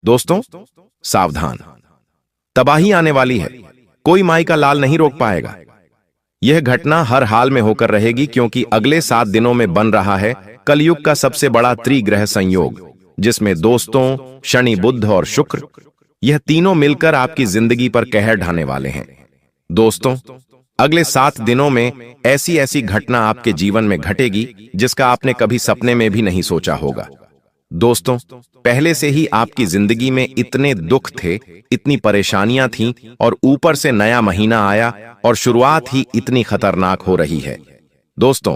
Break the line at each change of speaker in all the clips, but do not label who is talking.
दोस्तों, सावधान, तबाही आने वाली है। कोई माई का लाल नहीं रोक पाएगा। यह घटना हर हाल में होकर रहेगी, क्योंकि अगले 7 दिनों में बन रहा है कलयुग का सबसे बड़ा त्रिग्रह संयोग, जिसमें दोस्तों शनि, बुध और शुक्र, यह तीनों मिलकर आपकी जिंदगी पर कहर ढाने वाले हैं। दोस्तों, अगले 7 दिनों में ऐसी ऐसी घटना आपके जीवन में घटेगी जिसका आपने कभी सपने में भी नहीं सोचा होगा। दोस्तों, पहले से ही आपकी जिंदगी में इतने दुख थे, इतनी परेशानियां थीं, और ऊपर से नया महीना आया और शुरुआत ही इतनी खतरनाक हो रही है। दोस्तों,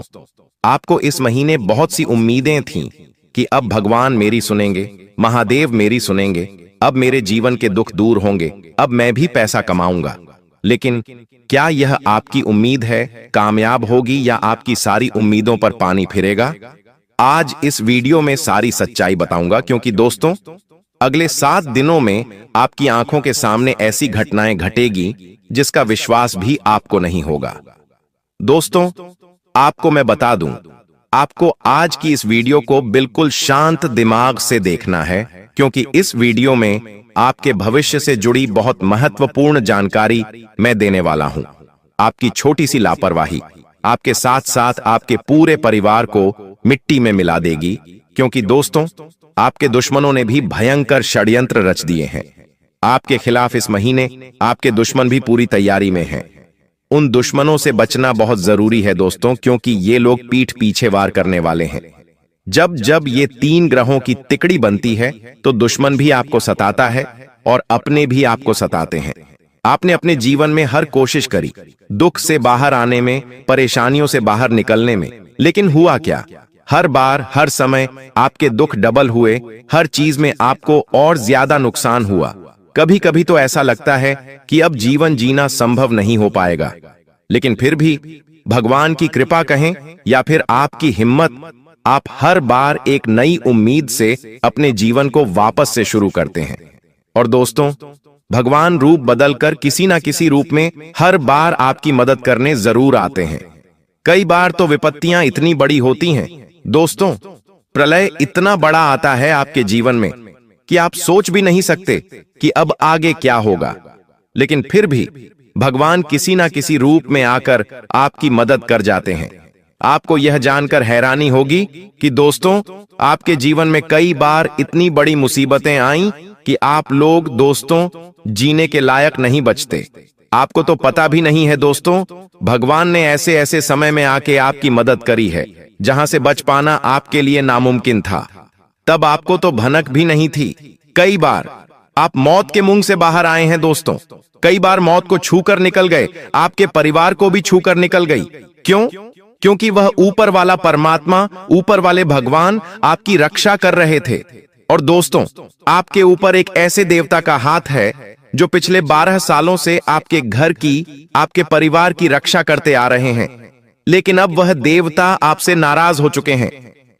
आपको इस महीने बहुत सी उम्मीदें थीं कि अब भगवान मेरी सुनेंगे, महादेव मेरी सुनेंगे, अब मेरे जीवन के दुख दूर होंगे, अब मैं भी पैसा कमाऊंगा। लेकिन क्या यह आपकी उम्मीद है कामयाब होगी, या आपकी सारी उम्मीदों पर पानी फिरेगा? आज इस वीडियो में सारी सच्चाई बताऊंगा, क्योंकि दोस्तों, अगले 7 दिनों में आपकी आंखों के सामने ऐसी घटनाएं घटेगी जिसका विश्वास भी आपको नहीं होगा। दोस्तों, आपको मैं बता दूं, आपको आज की इस वीडियो को बिल्कुल शांत दिमाग से देखना है, क्योंकि इस वीडियो में आपके भविष्य से जुड़ी बहुत महत्वपूर्ण जानकारी मैं देने वाला हूं। आपकी छोटी सी लापरवाही आपके साथ साथ आपके पूरे परिवार को मिट्टी में मिला देगी, क्योंकि दोस्तों, आपके दुश्मनों ने भी भयंकर षड्यंत्र रच दिए हैं। आपके खिलाफ इस महीने आपके दुश्मन भी पूरी तैयारी में हैं। उन दुश्मनों से बचना बहुत जरूरी है दोस्तों, क्योंकि ये लोग पीठ पीछे वार करने वाले हैं। जब जब ये 3 ग्रहों की तिकड़ी बनती है तो दुश्मन भी आपको सताता है और अपने भी आपको सताते हैं। आपने अपने जीवन में हर कोशिश करी दुख से बाहर आने में, परेशानियों से बाहर निकलने में, लेकिन हुआ क्या? हर बार, हर समय आपके दुख डबल हुए, हर चीज में आपको और ज्यादा नुकसान हुआ। कभी कभी तो ऐसा लगता है कि अब जीवन जीना संभव नहीं हो पाएगा। लेकिन फिर भी भगवान की कृपा कहें या फिर आपकी हिम्मत, आप हर बार एक नई उम्मीद से अपने जीवन को वापस से शुरू करते हैं। और दोस्तों, भगवान रूप बदलकर किसी ना किसी रूप में हर बार आपकी मदद करने जरूर आते हैं। कई बार तो विपत्तियां इतनी बड़ी होती हैं दोस्तों, प्रलय इतना बड़ा आता है आपके जीवन में कि आप सोच भी नहीं सकते कि अब आगे क्या होगा। लेकिन फिर भी भगवान किसी ना किसी रूप में आकर आपकी मदद कर जाते हैं। आपको यह जानकर हैरानी होगी कि दोस्तों, आपके जीवन में कई बार इतनी बड़ी मुसीबतें आईं कि आप लोग दोस्तों जीने के लायक नहीं बचते। आपको तो पता भी नहीं है दोस्तों, भगवान ने ऐसे ऐसे समय में आके आपकी मदद करी है जहां से बच पाना आपके लिए नामुमकिन था। तब आपको तो भनक भी नहीं थी। कई बार आप मौत के मुंह से बाहर आए हैं दोस्तों। कई बार मौत को छूकर निकल गए, आपके परिवार को भी छूकर निकल गई। क्यों? क्योंकि वह ऊपर वाला परमात्मा, ऊपर वाले भगवान आपकी रक्षा कर रहे थे। और दोस्तों, आपके ऊपर एक ऐसे देवता का हाथ है जो पिछले 12 सालों से आपके घर की, आपके परिवार की रक्षा करते आ रहे हैं। लेकिन अब वह देवता आपसे नाराज हो चुके हैं।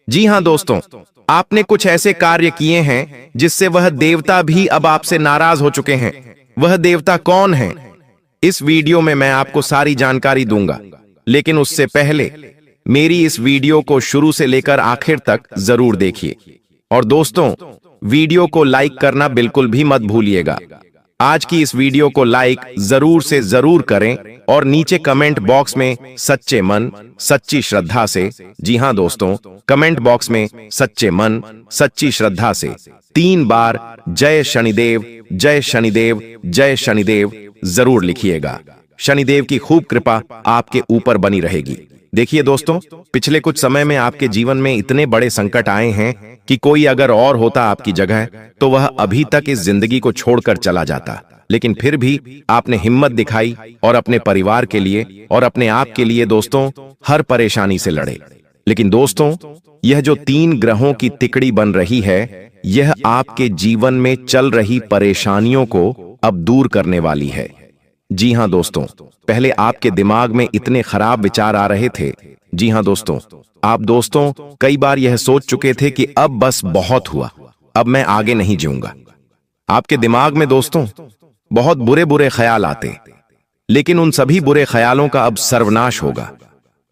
जी हां दोस्तों, आपने कुछ ऐसे कार्य किए हैं जिससे वह देवता भी अब आपसे नाराज हो चुके हैं। वह देवता कौन है? इस वीडियो में मैं आपको सारी जानकारी दूंगा, लेकिन उससे पहले मेरी इस वीडियो को शुरू से लेकर आखिर तक जरूर देखिए। और दोस्तों, वीडियो को लाइक करना बिल्कुल भी मत भूलिएगा। आज की इस वीडियो को लाइक जरूर से जरूर करें और नीचे कमेंट बॉक्स में सच्चे मन, सच्ची श्रद्धा से, जी हां दोस्तों, कमेंट बॉक्स में सच्चे मन, सच्ची श्रद्धा से 3 बार जय शनिदेव, जय शनिदेव, जय शनिदेव जरूर लिखिएगा। शनिदेव की खूब कृपा आपके ऊपर बनी रहेगी। देखिए दोस्तों, पिछले कुछ समय में आपके जीवन में इतने बड़े संकट आए हैं कि कोई अगर और होता आपकी जगह तो वह अभी तक इस जिंदगी को छोड़कर चला जाता। लेकिन फिर भी आपने हिम्मत दिखाई और अपने परिवार के लिए और अपने आप के लिए दोस्तों हर परेशानी से लड़े। लेकिन दोस्तों, यह जो 3 ग्रहों की तिकड़ी बन रही है, यह आपके जीवन में चल रही परेशानियों को अब दूर करने वाली है। जी हां दोस्तों, पहले आपके दिमाग में इतने खराब विचार आ रहे थे। जी हां दोस्तों, आप दोस्तों कई बार यह सोच चुके थे कि अब बस बहुत हुआ, अब मैं आगे नहीं जीऊंगा। आपके दिमाग में दोस्तों बहुत बुरे बुरे ख्याल आते, लेकिन उन सभी बुरे ख्यालों का अब सर्वनाश होगा।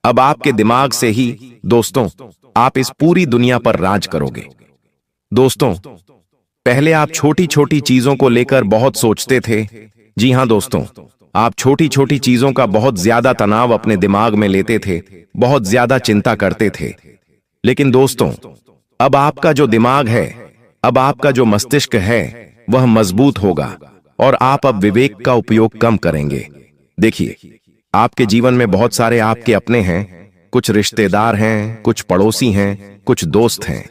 अब आपके दिमाग से ही दोस्तों आप इस पूरी दुनिया पर राज करोगे। दोस्तों, पहले आप छोटी छोटी चीजों को लेकर बहुत सोचते थे। जी हां दोस्तों, आप छोटी छोटी चीजों का बहुत ज्यादा तनाव अपने दिमाग में लेते थे, बहुत ज्यादा चिंता करते थे। लेकिन दोस्तों, अब आपका जो दिमाग है, अब आपका जो मस्तिष्क है, वह मजबूत होगा और आप अब विवेक का उपयोग कम करेंगे। देखिए, आपके जीवन में बहुत सारे आपके अपने हैं, कुछ रिश्तेदार हैं, कुछ पड़ोसी हैं, कुछ दोस्त हैं,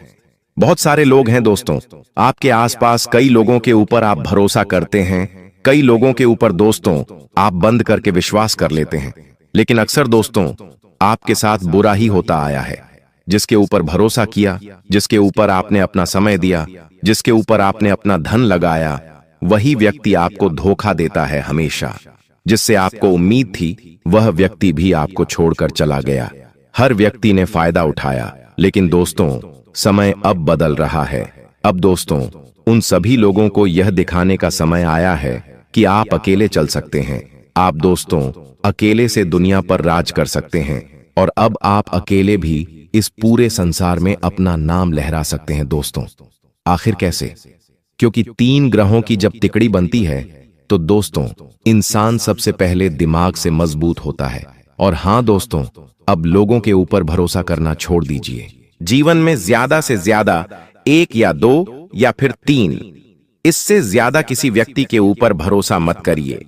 बहुत सारे लोग हैं दोस्तों। आपके आसपास कई लोगों के ऊपर आप भरोसा करते हैं, कई लोगों के ऊपर दोस्तों आप बंद करके विश्वास कर लेते हैं। लेकिन अक्सर दोस्तों, आपके साथ बुरा ही होता आया है। जिसके ऊपर भरोसा किया, जिसके ऊपर आपने अपना समय दिया, जिसके ऊपर आपने अपना धन लगाया, वही व्यक्ति आपको धोखा देता है हमेशा। जिससे आपको उम्मीद थी, वह व्यक्ति भी आपको छोड़कर चला गया। हर व्यक्ति ने फायदा उठाया, लेकिन दोस्तों, समय अब बदल रहा है। अब दोस्तों, उन सभी लोगों को यह दिखाने का समय आया है कि आप अकेले चल सकते हैं। आप दोस्तों अकेले से दुनिया पर राज कर सकते हैं और अब आप अकेले भी इस पूरे संसार में अपना नाम लहरा सकते हैं दोस्तों। आखिर कैसे? क्योंकि 3 ग्रहों की जब तिकड़ी बनती है तो दोस्तों, इंसान सबसे पहले दिमाग से मजबूत होता है। और हां दोस्तों, अब लोगों के ऊपर भरोसा करना छोड़ दीजिए। जीवन में ज्यादा से ज्यादा 1 या 2 या फिर 3, इससे ज्यादा किसी व्यक्ति के ऊपर भरोसा मत करिए।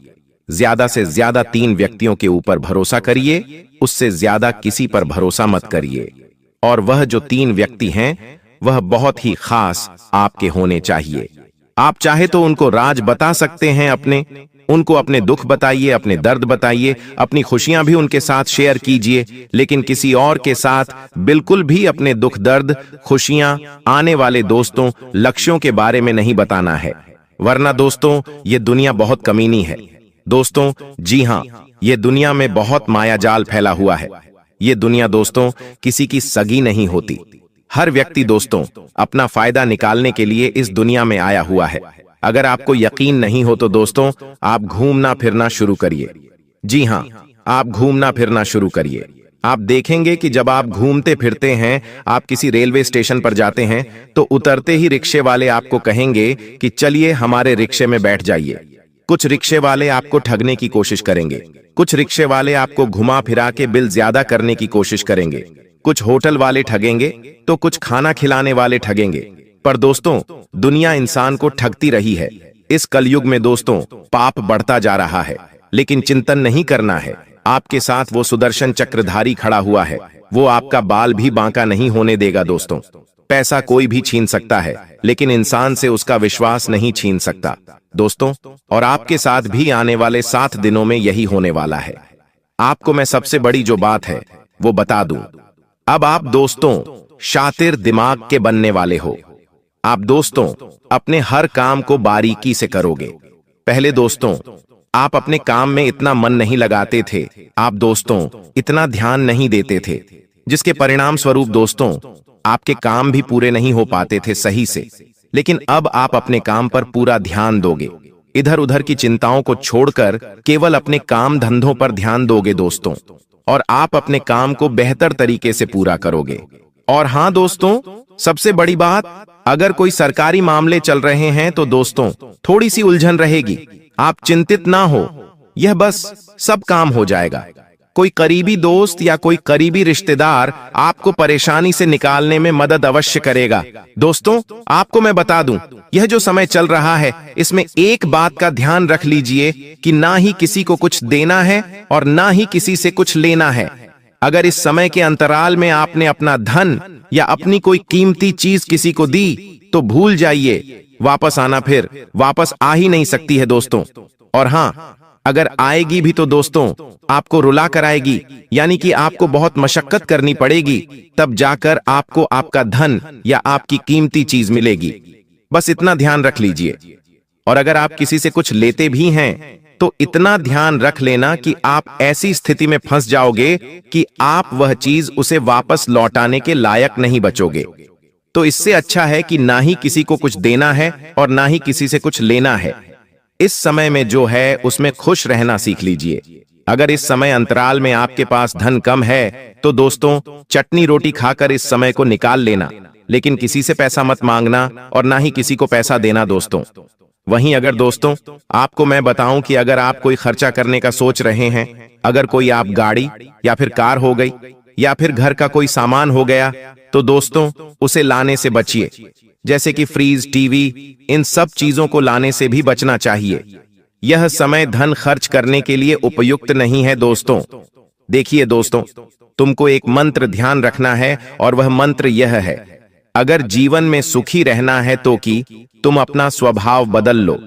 ज्यादा से ज्यादा 3 व्यक्तियों के ऊपर भरोसा करिए, उससे ज्यादा किसी पर भरोसा मत करिए। और वह जो 3 व्यक्ति हैं, वह बहुत ही खास आपके होने चाहिए। आप चाहे तो उनको राज बता सकते हैं अपने, उनको अपने दुख बताइए, अपने दर्द बताइए, अपनी खुशियां भी उनके साथ शेयर कीजिए, लेकिन किसी और के साथ बिल्कुल भी अपने दुख दर्द, खुशियां, आने वाले दोस्तों, लक्ष्यों के बारे में नहीं बताना है। वरना दोस्तों, ये दुनिया बहुत कमीनी है दोस्तों। जी हां, ये दुनिया में बहुत मायाजाल फैला हुआ है। ये दुनिया दोस्तों किसी की सगी नहीं होती। हर व्यक्ति दोस्तों अपना फायदा निकालने के लिए इस दुनिया में आया हुआ है। अगर आपको यकीन नहीं हो तो दोस्तों, आप घूमना फिरना शुरू करिए। जी हां, आप घूमना फिरना शुरू करिए। आप देखेंगे कि जब आप घूमते फिरते हैं, आप किसी रेलवे स्टेशन पर जाते हैं, तो उतरते ही रिक्शे वाले आपको कहेंगे कि चलिए हमारे रिक्शे में बैठ जाइए। कुछ रिक्शे वाले आपको ठगने की कोशिश करेंगे, कुछ रिक्शे वाले आपको घुमा फिरा के बिल ज्यादा करने की कोशिश करेंगे, कुछ होटल वाले ठगेंगे तो कुछ खाना खिलाने वाले ठगेंगे। पर दोस्तों, दुनिया इंसान को ठगती रही है। इस कलयुग में दोस्तों पाप बढ़ता जा रहा है, लेकिन चिंतन नहीं करना है। आपके साथ वो सुदर्शन चक्रधारी खड़ा हुआ है, वो आपका बाल भी बांका नहीं होने देगा दोस्तों। पैसा कोई भी छीन सकता है, लेकिन इंसान से उसका विश्वास नहीं छीन सकता दोस्तों। और आपके साथ भी आने वाले 7 दिनों में यही होने वाला है। आपको मैं सबसे बड़ी जो बात है वो बता दूं। अब आप दोस्तों शातिर दिमाग के बनने वाले हो। आप दोस्तों अपने हर काम को बारीकी से करोगे। पहले दोस्तों आप अपने काम में इतना मन नहीं लगाते थे, आप दोस्तों इतना ध्यान नहीं देते थे, जिसके परिणाम स्वरूप दोस्तों आपके काम भी पूरे नहीं हो पाते थे सही से। लेकिन अब आप अपने काम पर पूरा ध्यान दोगे, इधर उधर की चिंताओं को छोड़कर केवल अपने काम धंधों पर ध्यान दोगे दोस्तों, और आप अपने काम को बेहतर तरीके से पूरा करोगे। और हां दोस्तों, सबसे बड़ी बात, अगर कोई सरकारी मामले चल रहे हैं तो दोस्तों थोड़ी सी उलझन रहेगी। आप चिंतित ना हो, यह बस सब काम हो जाएगा। कोई करीबी दोस्त या कोई करीबी रिश्तेदार आपको परेशानी से निकालने में मदद अवश्य करेगा। दोस्तों आपको मैं बता दूं, यह जो समय चल रहा है, इसमें एक बात का ध्यान रख लीजिए कि ना ही किसी को कुछ देना है और ना ही किसी से कुछ लेना है। अगर इस समय के अंतराल में आपने अपना धन या अपनी कोई कीमती चीज किसी को दी तो भूल जाइए, वापस आना फिर वापस आ ही नहीं सकती है दोस्तों। और हां, अगर आएगी भी तो दोस्तों आपको रुला कर आएगी, यानी कि आपको बहुत मशक्कत करनी पड़ेगी, तब जाकर आपको आपका धन या आपकी कीमती चीज मिलेगी। बस इतना ध्यान रख लीजिए। और अगर आप किसी से कुछ लेते भी हैं तो इतना ध्यान रख लेना कि आप ऐसी स्थिति में फंस जाओगे कि आप वह चीज उसे वापस लौटाने के लायक नहीं बचोगे। तो इससे अच्छा है कि ना ही किसी को कुछ देना है और ना ही किसी से कुछ लेना है। इस समय में जो है उसमें खुश रहना सीख लीजिए। अगर इस समय अंतराल में आपके पास धन कम है तो दोस्तों चटनी रोटी खाकर इस समय को निकाल लेना। लेकिन किसी से पैसा मत मांगना और ना ही किसी को पैसा देना दोस्तों। वहीं अगर दोस्तों आपको मैं बताऊं कि अगर आप कोई खर्चा करने का सोच रहे हैं, अगर कोई आप गाड़ी या फिर कार हो गई या फिर घर का कोई सामान हो गया, तो दोस्तों उसे लाने से बचिए। जैसे कि फ्रीज, टीवी, इन सब चीजों को लाने से भी बचना चाहिए। यह समय धन खर्च करने के लिए उपयुक्त नहीं है दोस्तों। देखिए दोस्तों, तुमको एक मंत्र ध्यान रखना है और वह मंत्र यह है, अगर जीवन में सुखी रहना है तो कि तुम अपना स्वभाव बदल लो।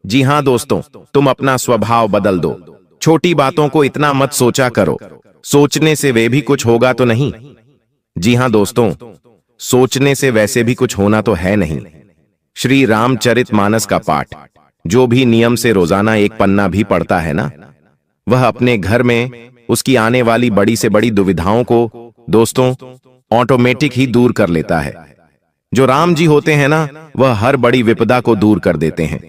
जी हां दोस्तों, तुम अपना स्वभाव बदल दो। छोटी बातों को इतना मत सोचा करो, सोचने से वे भी कुछ होगा तो नहीं। जी हां दोस्तों, सोचने से वैसे भी कुछ होना तो है नहीं। श्री रामचरितमानस का पाठ जो भी नियम से रोजाना एक पन्ना भी पढ़ता है ना, वह अपने घर में उसकी आने वाली बड़ी से बड़ी दुविधाओं को दोस्तों ऑटोमेटिक ही दूर कर लेता है। जो राम जी होते हैं ना, वह हर बड़ी विपदा को दूर कर देते हैं।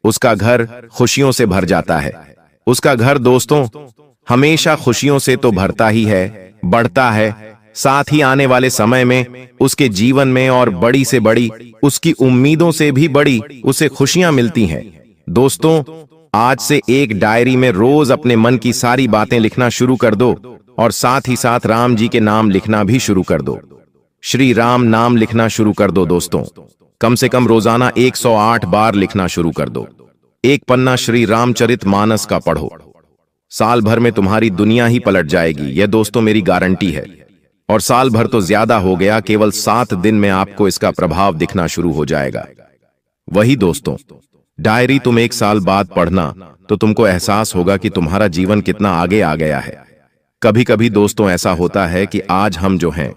उसका घर खुशियों से भर जाता है। उसका घर दोस्तों हमेशा खुशियों से तो भरता ही है, बढ़ता है, साथ ही आने वाले समय में उसके जीवन में और बड़ी से बड़ी उसकी उम्मीदों से भी बड़ी उसे खुशियां मिलती हैं। दोस्तों आज से एक डायरी में रोज अपने मन की सारी बातें लिखना शुरू कर दो और साथ ही साथ राम जी के नाम लिखना भी शुरू कर दो। श्री राम नाम लिखना शुरू कर दो दोस्तों। कम से कम रोजाना 108 बार लिखना शुरू कर दो। एक पन्ना श्री रामचरितमानस का पढ़ो, साल भर में तुम्हारी दुनिया ही पलट जाएगी। यह दोस्तों मेरी गारंटी है। और साल भर तो ज्यादा हो गया, केवल 7 दिन में आपको इसका प्रभाव दिखना शुरू हो जाएगा। वही दोस्तों, डायरी तुम 1 साल बाद पढ़ना तो तुमको एहसास होगा कि तुम्हारा जीवन कितना आगे आ गया है। कभी कभी दोस्तों ऐसा होता है कि आज हम जो हैं,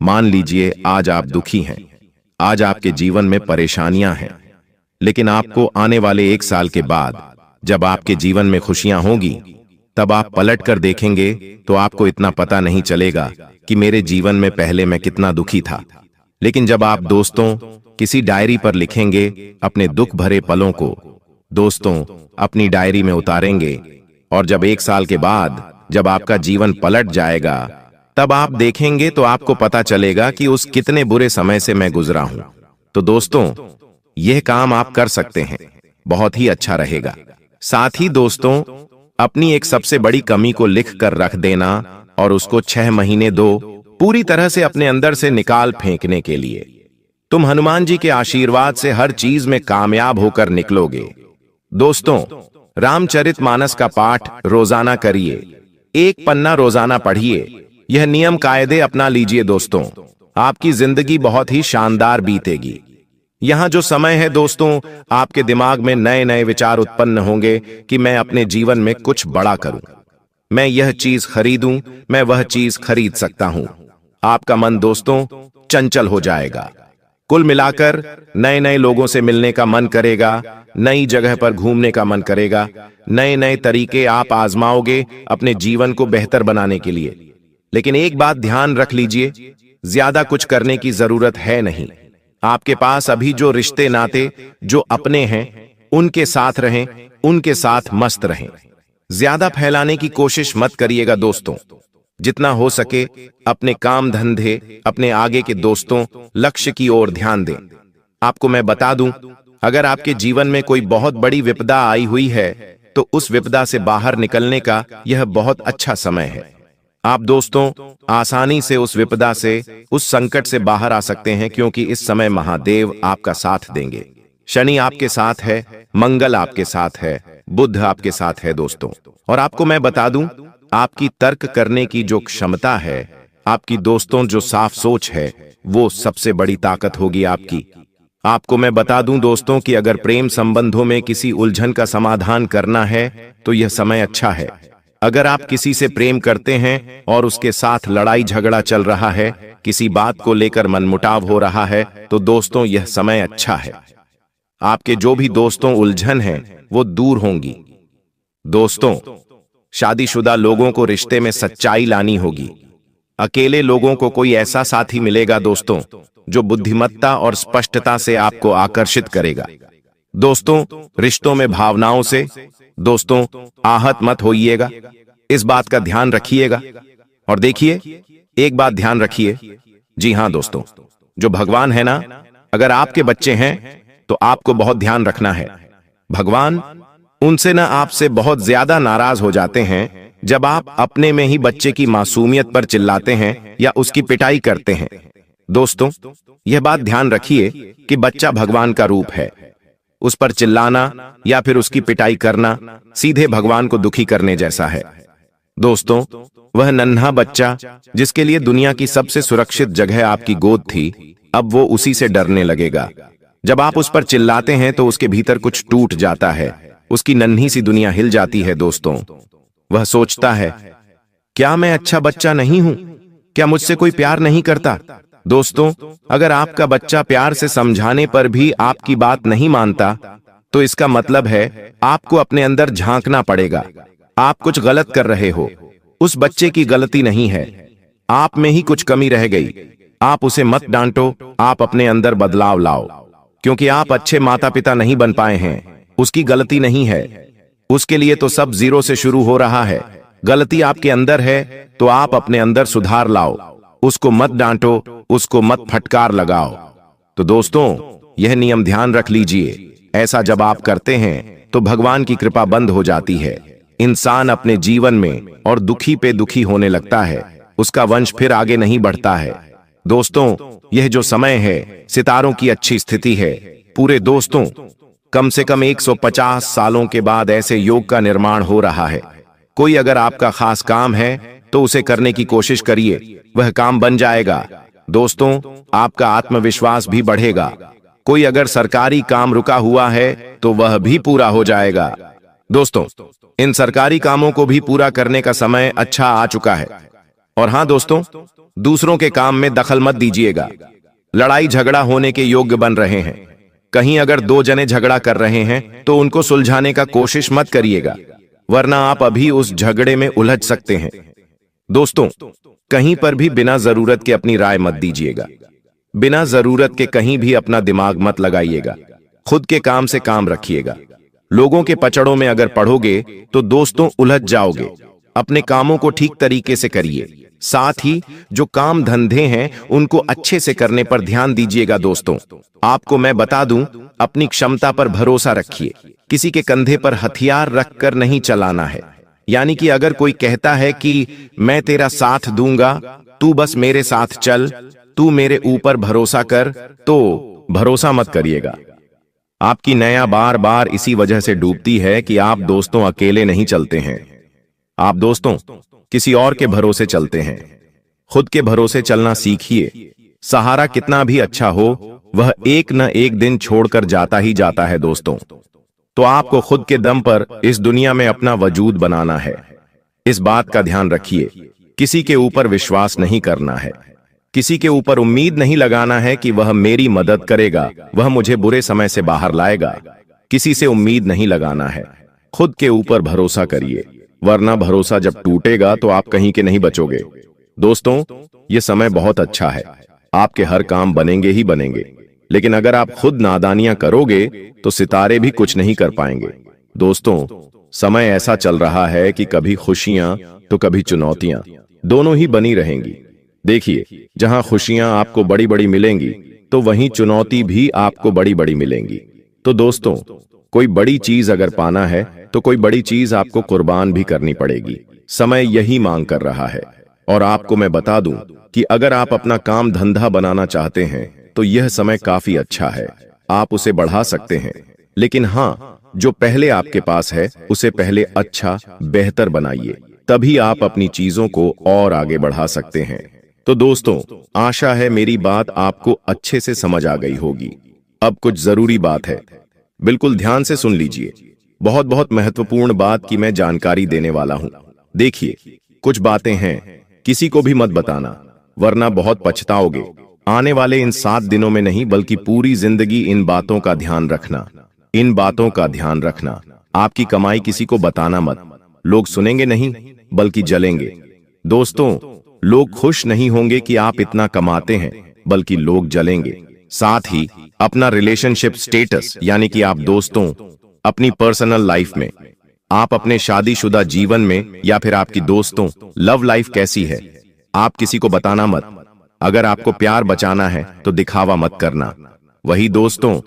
मान लीजिए आज आप दुखी हैं, आज आपके जीवन में परेशानियां हैं, लेकिन आपको आने वाले 1 साल के बाद जब आपके जीवन में खुशियां होंगी, तब आप पलट कर देखेंगे तो आपको इतना पता नहीं चलेगा कि मेरे जीवन में पहले मैं कितना दुखी था। लेकिन जब आप दोस्तों किसी डायरी पर लिखेंगे अपने दुख भरे पलों को, दोस्तों अपनी डायरी में उतारेंगे, और जब 1 साल के बाद जब आपका जीवन पलट जाएगा, तब आप देखेंगे तो आपको पता चलेगा कि उस कितने बुरे समय से मैं गुजरा हूं। तो दोस्तों यह काम आप कर सकते हैं, बहुत ही अच्छा रहेगा। साथ ही दोस्तों अपनी एक सबसे बड़ी कमी को लिख कर रख देना और उसको 6 महीने दो पूरी तरह से अपने अंदर से निकाल फेंकने के लिए। तुम हनुमान जी के आशीर्वाद से हर चीज में कामयाब होकर निकलोगे। दोस्तों रामचरितमानस का पाठ रोजाना करिए, 1 पन्ना रोजाना पढ़िए। यह नियम कायदे अपना लीजिए दोस्तों, आपकी जिंदगी बहुत ही शानदार बीतेगी। यहां जो समय है दोस्तों, आपके दिमाग में नए नए विचार उत्पन्न होंगे कि मैं अपने जीवन में कुछ बड़ा करूं, मैं यह चीज खरीदूं, मैं वह चीज खरीद सकता हूं। आपका मन दोस्तों चंचल हो जाएगा। कुल मिलाकर नए नए लोगों से मिलने का मन करेगा, नई जगह पर घूमने का मन करेगा, नए नए तरीके आप आजमाओगे अपने जीवन को बेहतर बनाने के लिए। लेकिन एक बात ध्यान रख लीजिए, ज्यादा कुछ करने की जरूरत है नहीं। आपके पास अभी जो रिश्ते नाते जो अपने हैं उनके साथ रहें, उनके साथ मस्त रहें। ज्यादा फैलाने की कोशिश मत करिएगा दोस्तों। जितना हो सके अपने काम धंधे, अपने आगे के दोस्तों, लक्ष्य की ओर ध्यान दें। आपको मैं बता दूं, अगर आपके जीवन में कोई बहुत बड़ी विपदा आई हुई है तो उस विपदा से बाहर निकलने का यह बहुत अच्छा समय है। आप दोस्तों आसानी से उस विपदा से, उस संकट से बाहर आ सकते हैं, क्योंकि इस समय महादेव आपका साथ देंगे। शनि आपके साथ है, मंगल आपके साथ है, बुध आपके साथ है दोस्तों। और आपको मैं बता दूं, आपकी तर्क करने की जो क्षमता है, आपकी दोस्तों जो साफ सोच है, वो सबसे बड़ी ताकत होगी आपकी। आपको मैं बता दूं दोस्तों कि अगर प्रेम संबंधों में किसी उलझन का समाधान करना है तो यह समय अच्छा है। अगर आप किसी से प्रेम करते हैं और उसके साथ लड़ाई झगड़ा चल रहा है, किसी बात को लेकर मनमुटाव हो रहा है, तो दोस्तों यह समय अच्छा है। आपके जो भी दोस्तों उलझन हैं वो दूर होंगी। दोस्तों शादीशुदा लोगों को रिश्ते में सच्चाई लानी होगी। अकेले लोगों को कोई ऐसा साथी मिलेगा दोस्तों जो बुद्धिमत्ता और स्पष्टता से आपको आकर्षित करेगा। दोस्तों रिश्तों में भावनाओं से दोस्तों आहत मत होइएगा, इस बात का ध्यान रखिएगा। और देखिए एक बात ध्यान रखिए, जी हां दोस्तों, जो भगवान है ना, अगर आपके बच्चे हैं तो आपको बहुत ध्यान रखना है। भगवान उनसे ना आपसे बहुत ज्यादा नाराज हो जाते हैं जब आप अपने में ही बच्चे की मासूमियत पर चिल्लाते हैं या उसकी पिटाई करते हैं। दोस्तों, यह बात ध्यान रखिए कि बच्चा भगवान का रूप है। उस पर चिल्लाना या फिर उसकी पिटाई करना सीधे भगवान को दुखी करने जैसा है। दोस्तों, वह नन्हा बच्चा जिसके लिए दुनिया की सबसे सुरक्षित जगह आपकी गोद थी, अब वो उसी से डरने लगेगा। जब आप उस पर चिल्लाते हैं तो उसके भीतर कुछ टूट जाता है, उसकी नन्ही सी दुनिया हिल जाती है। दोस्तों, वह सोचता है, क्या मैं अच्छा बच्चा नहीं हूं? क्या मुझसे कोई प्यार नहीं करता? दोस्तों, अगर आपका बच्चा प्यार से समझाने पर भी आपकी बात नहीं मानता, तो इसका मतलब है आपको अपने अंदर झांकना पड़ेगा। आप कुछ गलत कर रहे हो। उस बच्चे की गलती नहीं है, आप में ही कुछ कमी रह गई। आप उसे मत डांटो, आप अपने अंदर बदलाव लाओ। क्योंकि आप अच्छे माता पिता नहीं बन पाए हैं, उसकी गलती नहीं है। उसके लिए तो सब जीरो से शुरू हो रहा है। गलती आपके अंदर है तो आप अपने अंदर सुधार लाओ। उसको मत डांटो, उसको मत फटकार लगाओ। तो दोस्तों, यह नियम ध्यान रख लीजिए। ऐसा जब आप करते हैं तो भगवान की कृपा बंद हो जाती है। इंसान अपने जीवन में और दुखी पे दुखी होने लगता है, उसका वंश फिर आगे नहीं बढ़ता है। दोस्तों, यह जो समय है, सितारों की अच्छी स्थिति है। पूरे दोस्तों, कम से कम 150 सालों के बाद ऐसे योग का निर्माण हो रहा है। कोई अगर आपका खास काम है तो उसे करने की कोशिश करिए, वह काम बन जाएगा। दोस्तों, आपका आत्मविश्वास भी बढ़ेगा। कोई अगर सरकारी काम रुका हुआ है तो वह भी पूरा हो जाएगा। दोस्तों, इन सरकारी कामों को भी पूरा करने का समय अच्छा आ चुका है। और हां दोस्तों, दूसरों के काम में दखल मत दीजिएगा। लड़ाई झगड़ा होने के योग्य बन रहे हैं। कहीं अगर दो जने झगड़ा कर रहे हैं तो उनको सुलझाने का कोशिश मत करिएगा, वरना आप अभी उस झगड़े में उलझ सकते हैं। दोस्तों, कहीं पर भी बिना जरूरत के अपनी राय मत दीजिएगा। बिना जरूरत के कहीं भी अपना दिमाग मत लगाइएगा। खुद के काम से काम रखिएगा। लोगों के पचड़ों में अगर पढ़ोगे तो दोस्तों उलझ जाओगे। अपने कामों को ठीक तरीके से करिए। साथ ही जो काम धंधे हैं उनको अच्छे से करने पर ध्यान दीजिएगा। दोस्तों, आपको मैं बता दूं, अपनी क्षमता पर भरोसा रखिए। किसी के कंधे पर हथियार रखकर नहीं चलाना है। यानी कि अगर कोई कहता है कि मैं तेरा साथ दूंगा, तू बस मेरे साथ चल, तू मेरे ऊपर भरोसा कर, तो भरोसा मत करिएगा। आपकी नया बार बार इसी वजह से डूबती है कि आप दोस्तों अकेले नहीं चलते हैं। आप दोस्तों किसी और के भरोसे चलते हैं। खुद के भरोसे चलना सीखिए। सहारा कितना भी अच्छा हो, वह एक न एक दिन छोड़कर जाता ही जाता है। दोस्तों, तो आपको खुद के दम पर इस दुनिया में अपना वजूद बनाना है। इस बात का ध्यान रखिए। किसी के ऊपर विश्वास नहीं करना है। किसी के ऊपर उम्मीद नहीं लगाना है कि वह मेरी मदद करेगा, वह मुझे बुरे समय से बाहर लाएगा। किसी से उम्मीद नहीं लगाना है। खुद के ऊपर भरोसा करिए, वरना भरोसा जब टूटेगा तो आप कहीं के नहीं बचोगे। दोस्तों, ये समय बहुत अच्छा है। आपके हर काम बनेंगे ही बनेंगे। लेकिन अगर आप खुद नादानियां करोगे तो सितारे भी कुछ नहीं कर पाएंगे। दोस्तों, समय ऐसा चल रहा है कि कभी खुशियां तो कभी चुनौतियां दोनों ही बनी रहेंगी। देखिए, जहां खुशियां आपको बड़ी बड़ी मिलेंगी तो वहीं चुनौती भी आपको बड़ी बड़ी मिलेंगी। तो दोस्तों, कोई बड़ी चीज अगर पाना है तो कोई बड़ी चीज आपको कुर्बान भी करनी पड़ेगी। समय यही मांग कर रहा है। और आपको मैं बता दूं कि अगर आप अपना काम धंधा बनाना चाहते हैं तो यह समय काफी अच्छा है। आप उसे बढ़ा सकते हैं। लेकिन हां, जो पहले आपके पास है उसे पहले अच्छा बेहतर बनाइए, तभी आप अपनी चीजों को और आगे बढ़ा सकते हैं। तो दोस्तों, आशा है मेरी बात आपको अच्छे से समझ आ गई होगी। अब कुछ जरूरी बात है, बिल्कुल ध्यान से सुन लीजिए। बहुत बहुत महत्वपूर्ण बात की मैं जानकारी देने वाला हूं। देखिए, कुछ बातें हैं, किसी को भी मत बताना, वरना बहुत पछताओगे। आने वाले इन 7 दिनों में नहीं बल्कि पूरी जिंदगी इन बातों का ध्यान रखना। इन बातों का ध्यान रखना। आपकी कमाई किसी को बताना मत। लोग सुनेंगे नहीं बल्कि जलेंगे। दोस्तों, लोग खुश नहीं होंगे कि आप इतना कमाते हैं, बल्कि लोग जलेंगे। साथ ही अपना रिलेशनशिप स्टेटस, यानी कि आप दोस्तों, अपनी पर्सनल लाइफ में, आप अपने शादीशुदा जीवन में या फिर आपकी दोस्तों लव लाइफ कैसी है, आप किसी को बताना मत। अगर आपको प्यार बचाना है तो दिखावा मत करना। वही दोस्तों,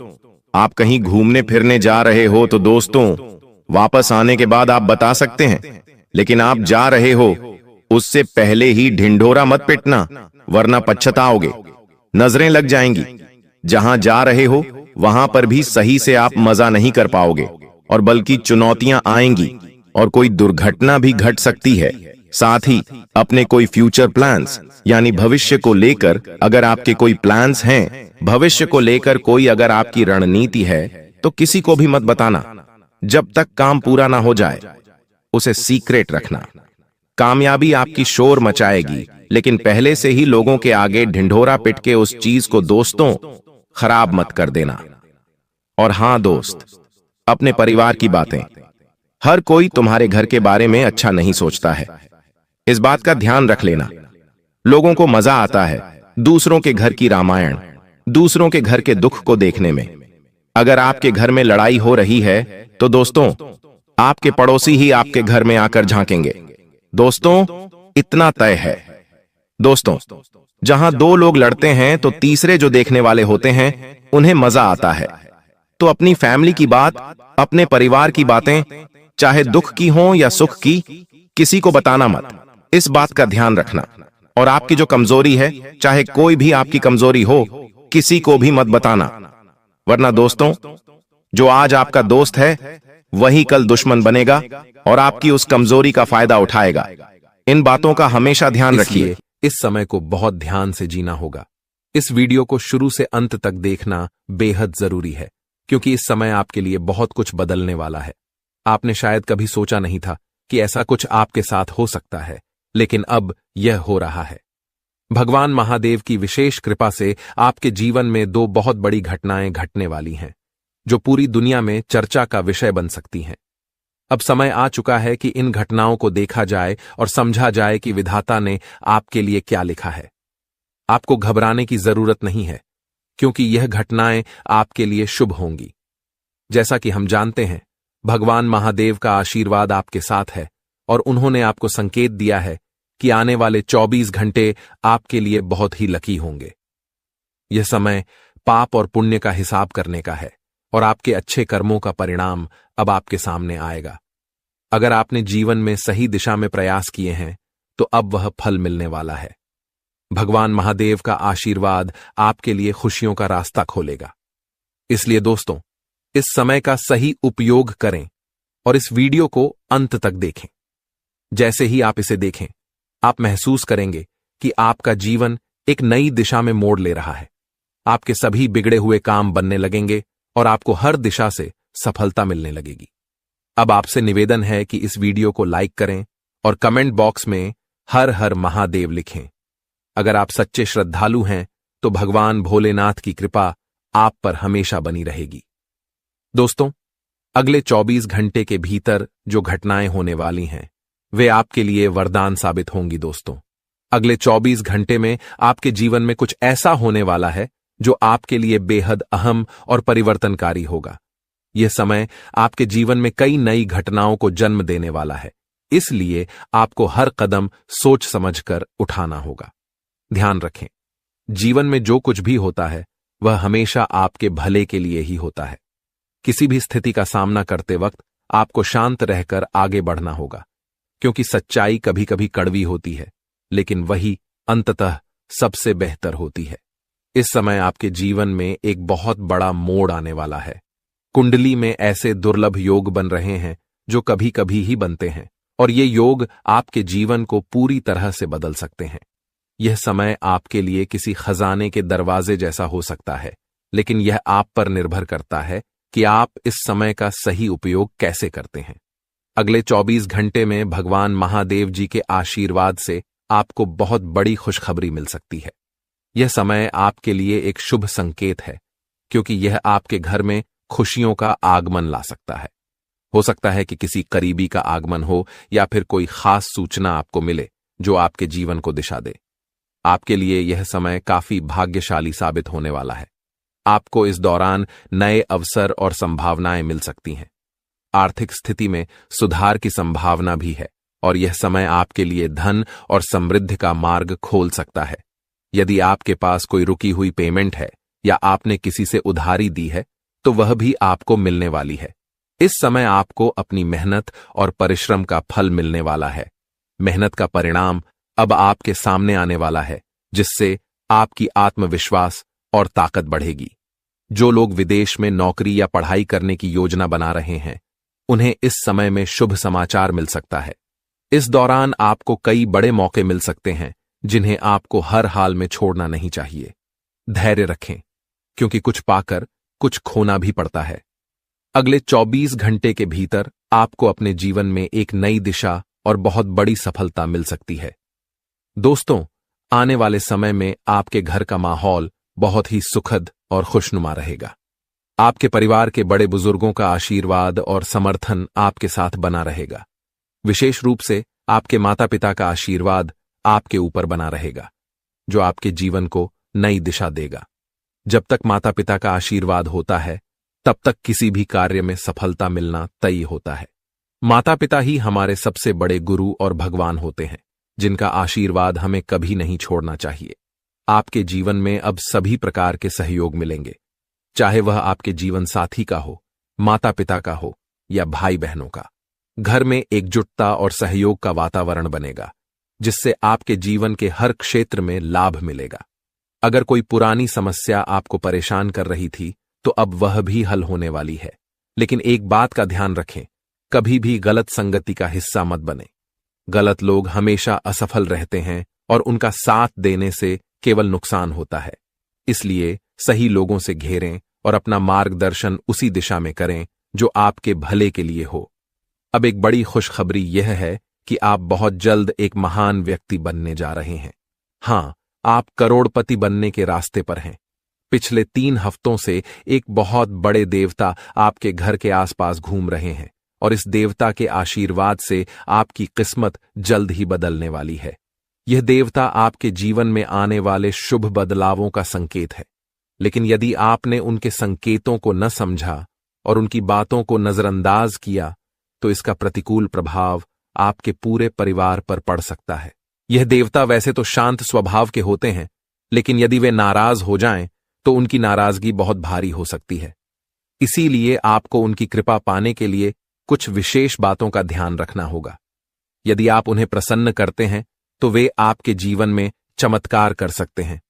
आप कहीं घूमने फिरने जा रहे हो तो दोस्तों वापस आने के बाद आप बता सकते हैं, लेकिन आप जा रहे हो उससे पहले ही ढिंढोरा मत पिटना, वरना पछताओगे, नजरें लग जाएंगी। जहां जा रहे हो वहां पर भी सही से आप मजा नहीं कर पाओगे, और बल्कि चुनौतियां आएंगी और कोई दुर्घटना भी घट सकती है। साथ ही अपने कोई फ्यूचर प्लान्स यानी भविष्य को लेकर अगर आपके कोई प्लान्स हैं, भविष्य को लेकर कोई अगर आपकी रणनीति है, तो किसी को भी मत बताना जब तक काम पूरा ना हो जाए। उसे सीक्रेट रखना। कामयाबी आपकी शोर मचाएगी, लेकिन पहले से ही लोगों के आगे ढिंढोरा पिट के उस चीज को दोस्तों खराब मत कर देना। और हां दोस्त, अपने परिवार की बातें, हर कोई तुम्हारे घर के बारे में अच्छा नहीं सोचता है, इस बात का ध्यान रख लेना। लोगों को मजा आता है दूसरों के घर की रामायण, दूसरों के घर के दुख को देखने में। अगर आपके घर में लड़ाई हो रही है तो दोस्तों आपके पड़ोसी ही आपके घर में आकर झांकेंगे। दोस्तों इतना तय है। दोस्तों जहां दो लोग लड़ते हैं तो तीसरे जो देखने वाले होते हैं उन्हें मजा आता है। तो अपनी फैमिली की बात, अपने परिवार की बातें, चाहे दुख की हो या सुख की, किसी को बताना मत। इस बात का ध्यान रखना। और आपकी जो कमजोरी है, चाहे कोई भी आपकी कमजोरी हो, किसी को भी मत बताना, वरना दोस्तों जो आज आपका दोस्त है वही कल दुश्मन बनेगा और आपकी उस कमजोरी का फायदा उठाएगा। इन बातों का हमेशा ध्यान रखिए।
इस समय को बहुत ध्यान से जीना होगा। इस वीडियो को शुरू से अंत तक देखना बेहद जरूरी है, क्योंकि इस समय आपके लिए बहुत कुछ बदलने वाला है। आपने शायद कभी सोचा नहीं था कि ऐसा कुछ आपके साथ हो सकता है, लेकिन अब यह हो रहा है। भगवान महादेव की विशेष कृपा से आपके जीवन में दो बहुत बड़ी घटनाएं घटने वाली हैं, जो पूरी दुनिया में चर्चा का विषय बन सकती हैं। अब समय आ चुका है कि इन घटनाओं को देखा जाए और समझा जाए कि विधाता ने आपके लिए क्या लिखा है। आपको घबराने की जरूरत नहीं है, क्योंकि यह घटनाएं आपके लिए शुभ होंगी। जैसा कि हम जानते हैं, भगवान महादेव का आशीर्वाद आपके साथ है और उन्होंने आपको संकेत दिया है कि आने वाले 24 घंटे आपके लिए बहुत ही लकी होंगे। यह समय पाप और पुण्य का हिसाब करने का है और आपके अच्छे कर्मों का परिणाम अब आपके सामने आएगा। अगर आपने जीवन में सही दिशा में प्रयास किए हैं तो अब वह फल मिलने वाला है। भगवान महादेव का आशीर्वाद आपके लिए खुशियों का रास्ता खोलेगा। इसलिए दोस्तों, इस समय का सही उपयोग करें और इस वीडियो को अंत तक देखें। जैसे ही आप इसे देखें, आप महसूस करेंगे कि आपका जीवन एक नई दिशा में मोड़ ले रहा है। आपके सभी बिगड़े हुए काम बनने लगेंगे और आपको हर दिशा से सफलता मिलने लगेगी। अब आपसे निवेदन है कि इस वीडियो को लाइक करें और कमेंट बॉक्स में हर हर महादेव लिखें। अगर आप सच्चे श्रद्धालु हैं तो भगवान भोलेनाथ की कृपा आप पर हमेशा बनी रहेगी। दोस्तों, अगले 24 घंटे के भीतर जो घटनाएं होने वाली हैं वे आपके लिए वरदान साबित होंगी। दोस्तों, अगले 24 घंटे में आपके जीवन में कुछ ऐसा होने वाला है जो आपके लिए बेहद अहम और परिवर्तनकारी होगा। यह समय आपके जीवन में कई नई घटनाओं को जन्म देने वाला है, इसलिए आपको हर कदम सोच समझकर उठाना होगा। ध्यान रखें, जीवन में जो कुछ भी होता है वह हमेशा आपके भले के लिए ही होता है। किसी भी स्थिति का सामना करते वक्त आपको शांत रहकर आगे बढ़ना होगा, क्योंकि सच्चाई कभी कभी कड़वी होती है, लेकिन वही अंततः सबसे बेहतर होती है। इस समय आपके जीवन में एक बहुत बड़ा मोड़ आने वाला है। कुंडली में ऐसे दुर्लभ योग बन रहे हैं जो कभी कभी ही बनते हैं, और ये योग आपके जीवन को पूरी तरह से बदल सकते हैं। यह समय आपके लिए किसी खजाने के दरवाजे जैसा हो सकता है, लेकिन यह आप पर निर्भर करता है कि आप इस समय का सही उपयोग कैसे करते हैं। अगले 24 घंटे में भगवान महादेव जी के आशीर्वाद से आपको बहुत बड़ी खुशखबरी मिल सकती है। यह समय आपके लिए एक शुभ संकेत है, क्योंकि यह आपके घर में खुशियों का आगमन ला सकता है। हो सकता है कि किसी करीबी का आगमन हो या फिर कोई खास सूचना आपको मिले जो आपके जीवन को दिशा दे। आपके लिए यह समय काफी भाग्यशाली साबित होने वाला है। आपको इस दौरान नए अवसर और संभावनाएं मिल सकती हैं। आर्थिक स्थिति में सुधार की संभावना भी है और यह समय आपके लिए धन और समृद्धि का मार्ग खोल सकता है। यदि आपके पास कोई रुकी हुई पेमेंट है या आपने किसी से उधारी दी है तो वह भी आपको मिलने वाली है। इस समय आपको अपनी मेहनत और परिश्रम का फल मिलने वाला है। मेहनत का परिणाम अब आपके सामने आने वाला है, जिससे आपकी आत्मविश्वास और ताकत बढ़ेगी। जो लोग विदेश में नौकरी या पढ़ाई करने की योजना बना रहे हैं, उन्हें इस समय में शुभ समाचार मिल सकता है। इस दौरान आपको कई बड़े मौके मिल सकते हैं, जिन्हें आपको हर हाल में छोड़ना नहीं चाहिए। धैर्य रखें, क्योंकि कुछ पाकर कुछ खोना भी पड़ता है। अगले 24 घंटे के भीतर आपको अपने जीवन में एक नई दिशा और बहुत बड़ी सफलता मिल सकती है। दोस्तों, आने वाले समय में आपके घर का माहौल बहुत ही सुखद और खुशनुमा रहेगा। आपके परिवार के बड़े बुजुर्गों का आशीर्वाद और समर्थन आपके साथ बना रहेगा। विशेष रूप से आपके माता पिता का आशीर्वाद आपके ऊपर बना रहेगा, जो आपके जीवन को नई दिशा देगा। जब तक माता पिता का आशीर्वाद होता है, तब तक किसी भी कार्य में सफलता मिलना तय होता है। माता पिता ही हमारे सबसे बड़े गुरु और भगवान होते हैं, जिनका आशीर्वाद हमें कभी नहीं छोड़ना चाहिए। आपके जीवन में अब सभी प्रकार के सहयोग मिलेंगे, चाहे वह आपके जीवन साथी का हो, माता पिता का हो या भाई बहनों का। घर में एकजुटता और सहयोग का वातावरण बनेगा, जिससे आपके जीवन के हर क्षेत्र में लाभ मिलेगा। अगर कोई पुरानी समस्या आपको परेशान कर रही थी, तो अब वह भी हल होने वाली है। लेकिन एक बात का ध्यान रखें, कभी भी गलत संगति का हिस्सा मत बने। गलत लोग हमेशा असफल रहते हैं और उनका साथ देने से केवल नुकसान होता है। इसलिए सही लोगों से घेरें और अपना मार्गदर्शन उसी दिशा में करें जो आपके भले के लिए हो। अब एक बड़ी खुशखबरी यह है कि आप बहुत जल्द एक महान व्यक्ति बनने जा रहे हैं। हां, आप करोड़पति बनने के रास्ते पर हैं। पिछले 3 हफ्तों से एक बहुत बड़े देवता आपके घर के आसपास घूम रहे हैं और इस देवता के आशीर्वाद से आपकी किस्मत जल्द ही बदलने वाली है। यह देवता आपके जीवन में आने वाले शुभ बदलावों का संकेत है। लेकिन यदि आपने उनके संकेतों को न समझा और उनकी बातों को नजरअंदाज किया, तो इसका प्रतिकूल प्रभाव आपके पूरे परिवार पर पड़ सकता है। यह देवता वैसे तो शांत स्वभाव के होते हैं, लेकिन यदि वे नाराज हो जाएं, तो उनकी नाराजगी बहुत भारी हो सकती है। इसीलिए आपको उनकी कृपा पाने के लिए कुछ विशेष बातों का ध्यान रखना होगा। यदि आप उन्हें प्रसन्न करते हैं, तो वे आपके जीवन में चमत्कार कर सकते हैं।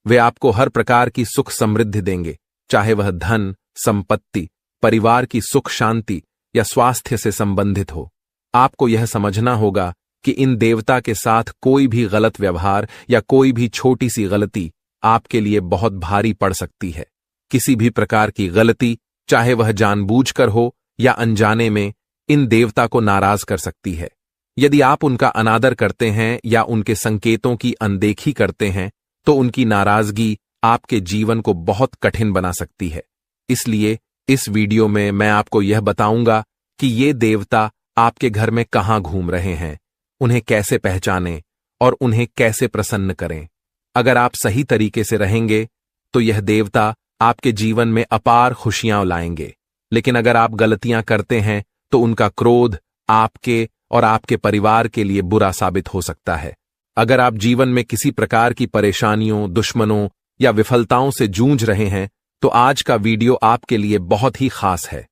वे आपको हर प्रकार की सुख समृद्धि देंगे, चाहे वह धन, संपत्ति, परिवार की सुख शांति या स्वास्थ्य से संबंधित हो। आपको यह समझना होगा कि इन देवता के साथ कोई भी गलत व्यवहार या कोई भी छोटी सी गलती आपके लिए बहुत भारी पड़ सकती है। किसी भी प्रकार की गलती, चाहे वह जानबूझकर हो या अनजाने में, इन देवता को नाराज कर सकती है। यदि आप उनका अनादर करते हैं या उनके संकेतों की अनदेखी करते हैं, तो उनकी नाराजगी आपके जीवन को बहुत कठिन बना सकती है। इसलिए इस वीडियो में मैं आपको यह बताऊंगा कि ये देवता आपके घर में कहां घूम रहे हैं, उन्हें कैसे पहचानें और उन्हें कैसे प्रसन्न करें। अगर आप सही तरीके से रहेंगे, तो यह देवता आपके जीवन में अपार खुशियां लाएंगे। लेकिन अगर आप गलतियां करते हैं, तो उनका क्रोध आपके और आपके परिवार के लिए बुरा साबित हो सकता है। अगर आप जीवन में किसी प्रकार की परेशानियों, दुश्मनों या विफलताओं से जूझ रहे हैं, तो आज का वीडियो आपके लिए बहुत ही खास है।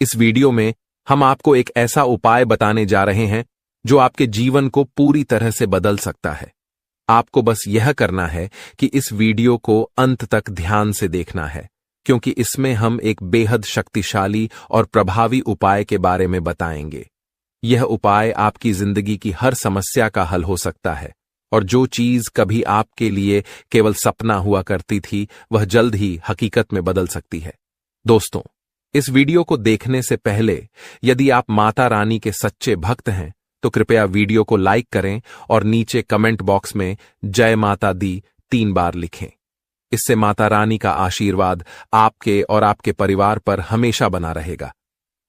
इस वीडियो में हम आपको एक ऐसा उपाय बताने जा रहे हैं जो आपके जीवन को पूरी तरह से बदल सकता है। आपको बस यह करना है कि इस वीडियो को अंत तक ध्यान से देखना है, क्योंकि इसमें हम एक बेहद शक्तिशाली और प्रभावी उपाय के बारे में बताएंगे। यह उपाय आपकी जिंदगी की हर समस्या का हल हो सकता है, और जो चीज कभी आपके लिए केवल सपना हुआ करती थी, वह जल्द ही हकीकत में बदल सकती है। दोस्तों, इस वीडियो को देखने से पहले यदि आप माता रानी के सच्चे भक्त हैं, तो कृपया वीडियो को लाइक करें और नीचे कमेंट बॉक्स में जय माता दी 3 बार लिखें। इससे माता रानी का आशीर्वाद आपके और आपके परिवार पर हमेशा बना रहेगा।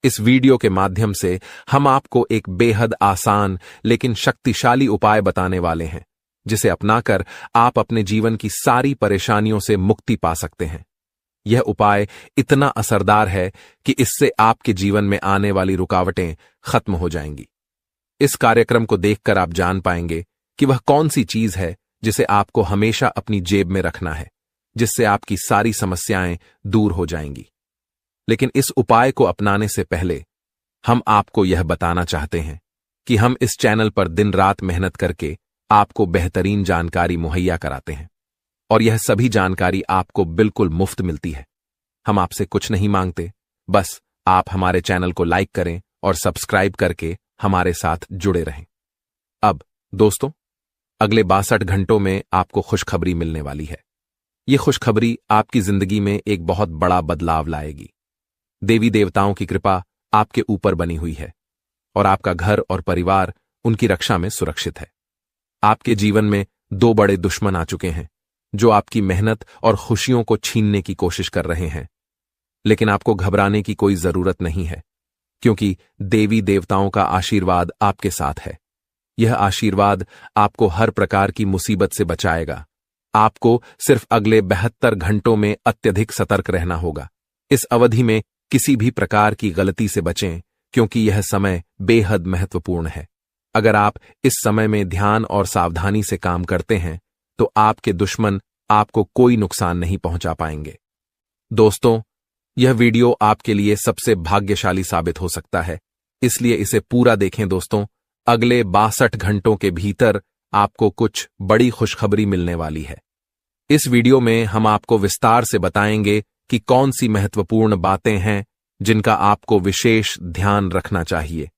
इस वीडियो के माध्यम से हम आपको एक बेहद आसान लेकिन शक्तिशाली उपाय बताने वाले हैं, जिसे अपनाकर आप अपने जीवन की सारी परेशानियों से मुक्ति पा सकते हैं। यह उपाय इतना असरदार है कि इससे आपके जीवन में आने वाली रुकावटें खत्म हो जाएंगी। इस कार्यक्रम को देखकर आप जान पाएंगे कि वह कौन सी चीज है जिसे आपको हमेशा अपनी जेब में रखना है, जिससे आपकी सारी समस्याएं दूर हो जाएंगी। लेकिन इस उपाय को अपनाने से पहले हम आपको यह बताना चाहते हैं कि हम इस चैनल पर दिन रात मेहनत करके आपको बेहतरीन जानकारी मुहैया कराते हैं, और यह सभी जानकारी आपको बिल्कुल मुफ्त मिलती है। हम आपसे कुछ नहीं मांगते, बस आप हमारे चैनल को लाइक करें और सब्सक्राइब करके हमारे साथ जुड़े रहें। अब दोस्तों, अगले 62 घंटों में आपको खुशखबरी मिलने वाली है। यह खुशखबरी आपकी जिंदगी में एक बहुत बड़ा बदलाव लाएगी। देवी देवताओं की कृपा आपके ऊपर बनी हुई है और आपका घर और परिवार उनकी रक्षा में सुरक्षित है। आपके जीवन में 2 बड़े दुश्मन आ चुके हैं जो आपकी मेहनत और खुशियों को छीनने की कोशिश कर रहे हैं। लेकिन आपको घबराने की कोई जरूरत नहीं है, क्योंकि देवी देवताओं का आशीर्वाद आपके साथ है। यह आशीर्वाद आपको हर प्रकार की मुसीबत से बचाएगा। आपको सिर्फ अगले 72 घंटों में अत्यधिक सतर्क रहना होगा। इस अवधि में किसी भी प्रकार की गलती से बचें, क्योंकि यह समय बेहद महत्वपूर्ण है। अगर आप इस समय में ध्यान और सावधानी से काम करते हैं तो आपके दुश्मन आपको कोई नुकसान नहीं पहुंचा पाएंगे। दोस्तों, यह वीडियो आपके लिए सबसे भाग्यशाली साबित हो सकता है, इसलिए इसे पूरा देखें। दोस्तों, अगले 62 घंटों के भीतर आपको कुछ बड़ी खुशखबरी मिलने वाली है। इस वीडियो में हम आपको विस्तार से बताएंगे कि कौन सी महत्वपूर्ण बातें हैं जिनका आपको विशेष ध्यान रखना चाहिए।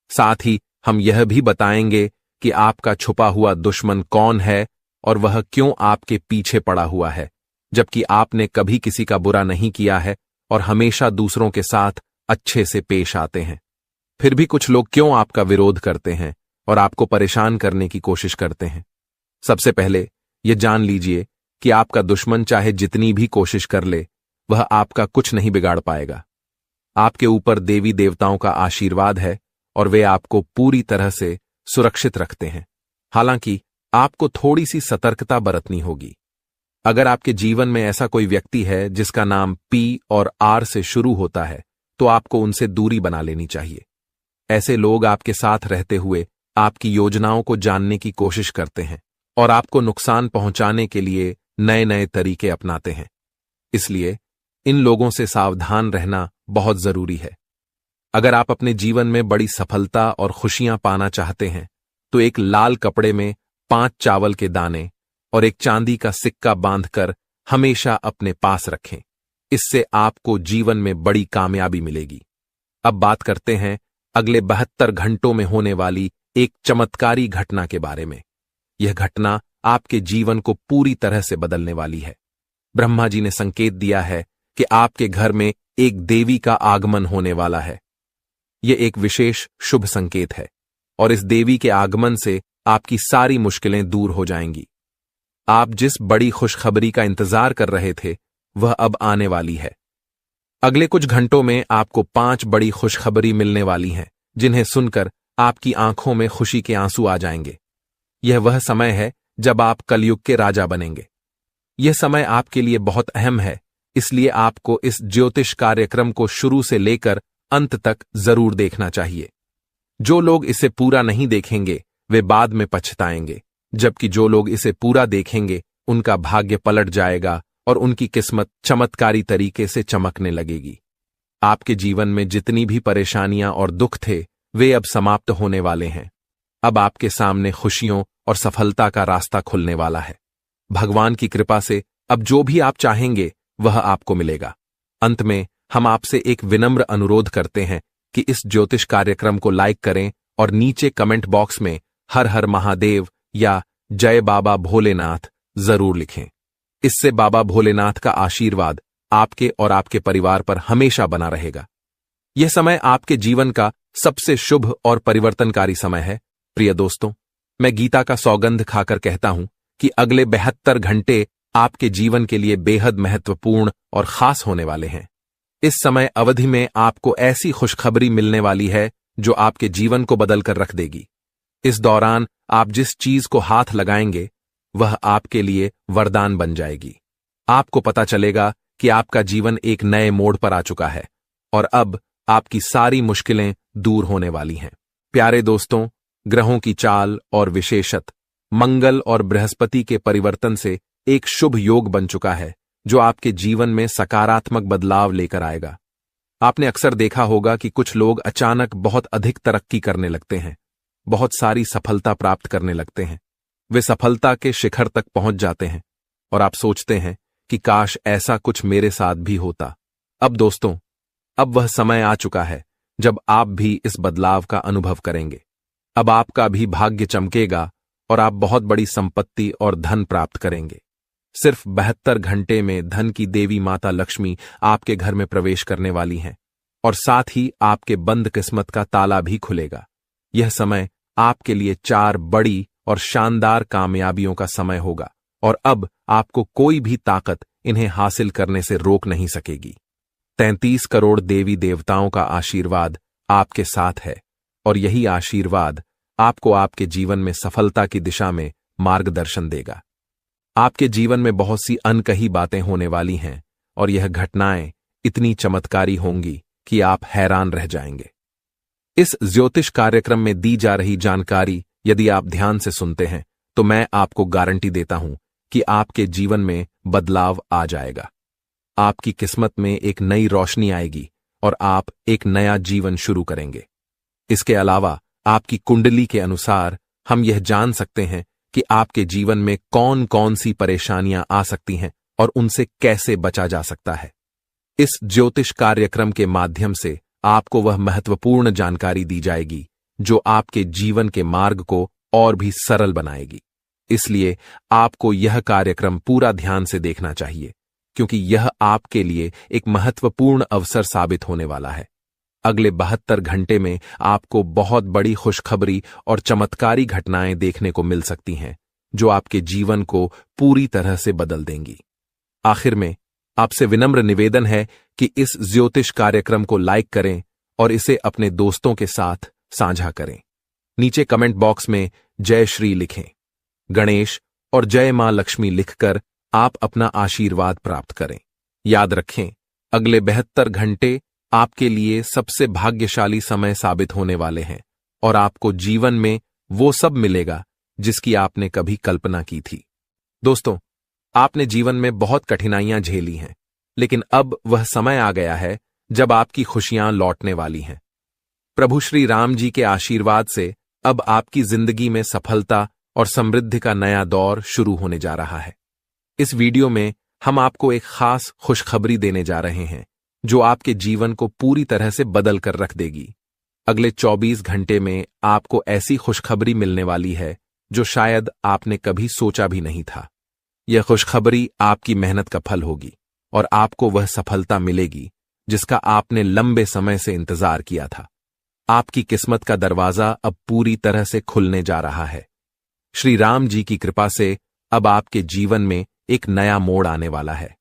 साथ ही हम यह भी बताएंगे कि आपका छुपा हुआ दुश्मन कौन है और वह क्यों आपके पीछे पड़ा हुआ है, जबकि आपने कभी किसी का बुरा नहीं किया है और हमेशा दूसरों के साथ अच्छे से पेश आते हैं। फिर भी कुछ लोग क्यों आपका विरोध करते हैं और आपको परेशान करने की कोशिश करते हैं। सबसे पहले यह जान लीजिए कि आपका दुश्मन चाहे जितनी भी कोशिश कर ले, वह आपका कुछ नहीं बिगाड़ पाएगा। आपके ऊपर देवी देवताओं का आशीर्वाद है और वे आपको पूरी तरह से सुरक्षित रखते हैं। हालांकि आपको थोड़ी सी सतर्कता बरतनी होगी। अगर आपके जीवन में ऐसा कोई व्यक्ति है जिसका नाम पी और आर से शुरू होता है, तो आपको उनसे दूरी बना लेनी चाहिए। ऐसे लोग आपके साथ रहते हुए आपकी योजनाओं को जानने की कोशिश करते हैं और आपको नुकसान पहुंचाने के लिए नए नए तरीके अपनाते हैं। इसलिए इन लोगों से सावधान रहना बहुत जरूरी है। अगर आप अपने जीवन में बड़ी सफलता और खुशियां पाना चाहते हैं, तो एक लाल कपड़े में 5 चावल के दाने और एक चांदी का सिक्का बांधकर हमेशा अपने पास रखें। इससे आपको जीवन में बड़ी कामयाबी मिलेगी। अब बात करते हैं अगले 72 घंटों में होने वाली एक चमत्कारी घटना के बारे में। यह घटना आपके जीवन को पूरी तरह से बदलने वाली है। ब्रह्मा जी ने संकेत दिया है कि आपके घर में एक देवी का आगमन होने वाला है। यह एक विशेष शुभ संकेत है और इस देवी के आगमन से आपकी सारी मुश्किलें दूर हो जाएंगी। आप जिस बड़ी खुशखबरी का इंतजार कर रहे थे, वह अब आने वाली है। अगले कुछ घंटों में आपको 5 बड़ी खुशखबरी मिलने वाली हैं, जिन्हें सुनकर आपकी आंखों में खुशी के आंसू आ जाएंगे। यह वह समय है जब आप कलयुग के राजा बनेंगे। यह समय आपके लिए बहुत अहम है, इसलिए आपको इस ज्योतिष कार्यक्रम को शुरू से लेकर अंत तक जरूर देखना चाहिए। जो लोग इसे पूरा नहीं देखेंगे वे बाद में पछताएंगे, जबकि जो लोग इसे पूरा देखेंगे उनका भाग्य पलट जाएगा और उनकी किस्मत चमत्कारी तरीके से चमकने लगेगी। आपके जीवन में जितनी भी परेशानियां और दुख थे, वे अब समाप्त होने वाले हैं। अब आपके सामने खुशियों और सफलता का रास्ता खुलने वाला है। भगवान की कृपा से अब जो भी आप चाहेंगे वह आपको मिलेगा। अंत में हम आपसे एक विनम्र अनुरोध करते हैं कि इस ज्योतिष कार्यक्रम को लाइक करें और नीचे कमेंट बॉक्स में हर हर महादेव या जय बाबा भोलेनाथ जरूर लिखें। इससे बाबा भोलेनाथ का आशीर्वाद आपके और आपके परिवार पर हमेशा बना रहेगा। यह समय आपके जीवन का सबसे शुभ और परिवर्तनकारी समय है। प्रिय दोस्तों, मैं गीता का सौगंध खाकर कहता हूं कि अगले 72 घंटे आपके जीवन के लिए बेहद महत्वपूर्ण और खास होने वाले हैं। इस समय अवधि में आपको ऐसी खुशखबरी मिलने वाली है जो आपके जीवन को बदलकर रख देगी। इस दौरान आप जिस चीज को हाथ लगाएंगे वह आपके लिए वरदान बन जाएगी। आपको पता चलेगा कि आपका जीवन एक नए मोड़ पर आ चुका है और अब आपकी सारी मुश्किलें दूर होने वाली हैं। प्यारे दोस्तों, ग्रहों की चाल और विशेषत मंगल और बृहस्पति के परिवर्तन से एक शुभ योग बन चुका है जो आपके जीवन में सकारात्मक बदलाव लेकर आएगा। आपने अक्सर देखा होगा कि कुछ लोग अचानक बहुत अधिक तरक्की करने लगते हैं, बहुत सारी सफलता प्राप्त करने लगते हैं। वे सफलता के शिखर तक पहुंच जाते हैं और आप सोचते हैं कि काश ऐसा कुछ मेरे साथ भी होता। अब दोस्तों, अब वह समय आ चुका है जब आप भी इस बदलाव का अनुभव करेंगे। अब आपका भी भाग्य चमकेगा और आप बहुत बड़ी संपत्ति और धन प्राप्त करेंगे। सिर्फ 72 घंटे में धन की देवी माता लक्ष्मी आपके घर में प्रवेश करने वाली हैं और साथ ही आपके बंद किस्मत का ताला भी खुलेगा। यह समय आपके लिए 4 बड़ी और शानदार कामयाबियों का समय होगा और अब आपको कोई भी ताकत इन्हें हासिल करने से रोक नहीं सकेगी। 33 करोड़ देवी देवताओं का आशीर्वाद आपके साथ है और यही आशीर्वाद आपको आपके जीवन में सफलता की दिशा में मार्गदर्शन देगा। आपके जीवन में बहुत सी अनकही बातें होने वाली हैं और यह घटनाएं इतनी चमत्कारी होंगी कि आप हैरान रह जाएंगे। इस ज्योतिष कार्यक्रम में दी जा रही जानकारी यदि आप ध्यान से सुनते हैं तो मैं आपको गारंटी देता हूं कि आपके जीवन में बदलाव आ जाएगा। आपकी किस्मत में एक नई रोशनी आएगी और आप एक नया जीवन शुरू करेंगे। इसके अलावा आपकी कुंडली के अनुसार हम यह जान सकते हैं कि आपके जीवन में कौन कौन सी परेशानियां आ सकती हैं और उनसे कैसे बचा जा सकता है। इस ज्योतिष कार्यक्रम के माध्यम से आपको वह महत्वपूर्ण जानकारी दी जाएगी जो आपके जीवन के मार्ग को और भी सरल बनाएगी। इसलिए आपको यह कार्यक्रम पूरा ध्यान से देखना चाहिए क्योंकि यह आपके लिए एक महत्वपूर्ण अवसर साबित होने वाला है। अगले 72 घंटे में आपको बहुत बड़ी खुशखबरी और चमत्कारी घटनाएं देखने को मिल सकती हैं जो आपके जीवन को पूरी तरह से बदल देंगी। आखिर में आपसे विनम्र निवेदन है कि इस ज्योतिष कार्यक्रम को लाइक करें और इसे अपने दोस्तों के साथ साझा करें। नीचे कमेंट बॉक्स में जय श्री लिखें, गणेश और जय मां लक्ष्मी लिखकर आप अपना आशीर्वाद प्राप्त करें। याद रखें, अगले 72 घंटे आपके लिए सबसे भाग्यशाली समय साबित होने वाले हैं और आपको जीवन में वो सब मिलेगा जिसकी आपने कभी कल्पना की थी। दोस्तों, आपने जीवन में बहुत कठिनाइयां झेली हैं, लेकिन अब वह समय आ गया है जब आपकी खुशियां लौटने वाली हैं। प्रभु श्री राम जी के आशीर्वाद से अब आपकी जिंदगी में सफलता और समृद्धि का नया दौर शुरू होने जा रहा है। इस वीडियो में हम आपको एक खास खुशखबरी देने जा रहे हैं जो आपके जीवन को पूरी तरह से बदल कर रख देगी। अगले 24 घंटे में आपको ऐसी खुशखबरी मिलने वाली है जो शायद आपने कभी सोचा भी नहीं था। यह खुशखबरी आपकी मेहनत का फल होगी और आपको वह सफलता मिलेगी जिसका आपने लंबे समय से इंतजार किया था। आपकी किस्मत का दरवाजा अब पूरी तरह से खुलने जा रहा है। श्री राम जी की कृपा से अब आपके जीवन में एक नया मोड़ आने वाला है।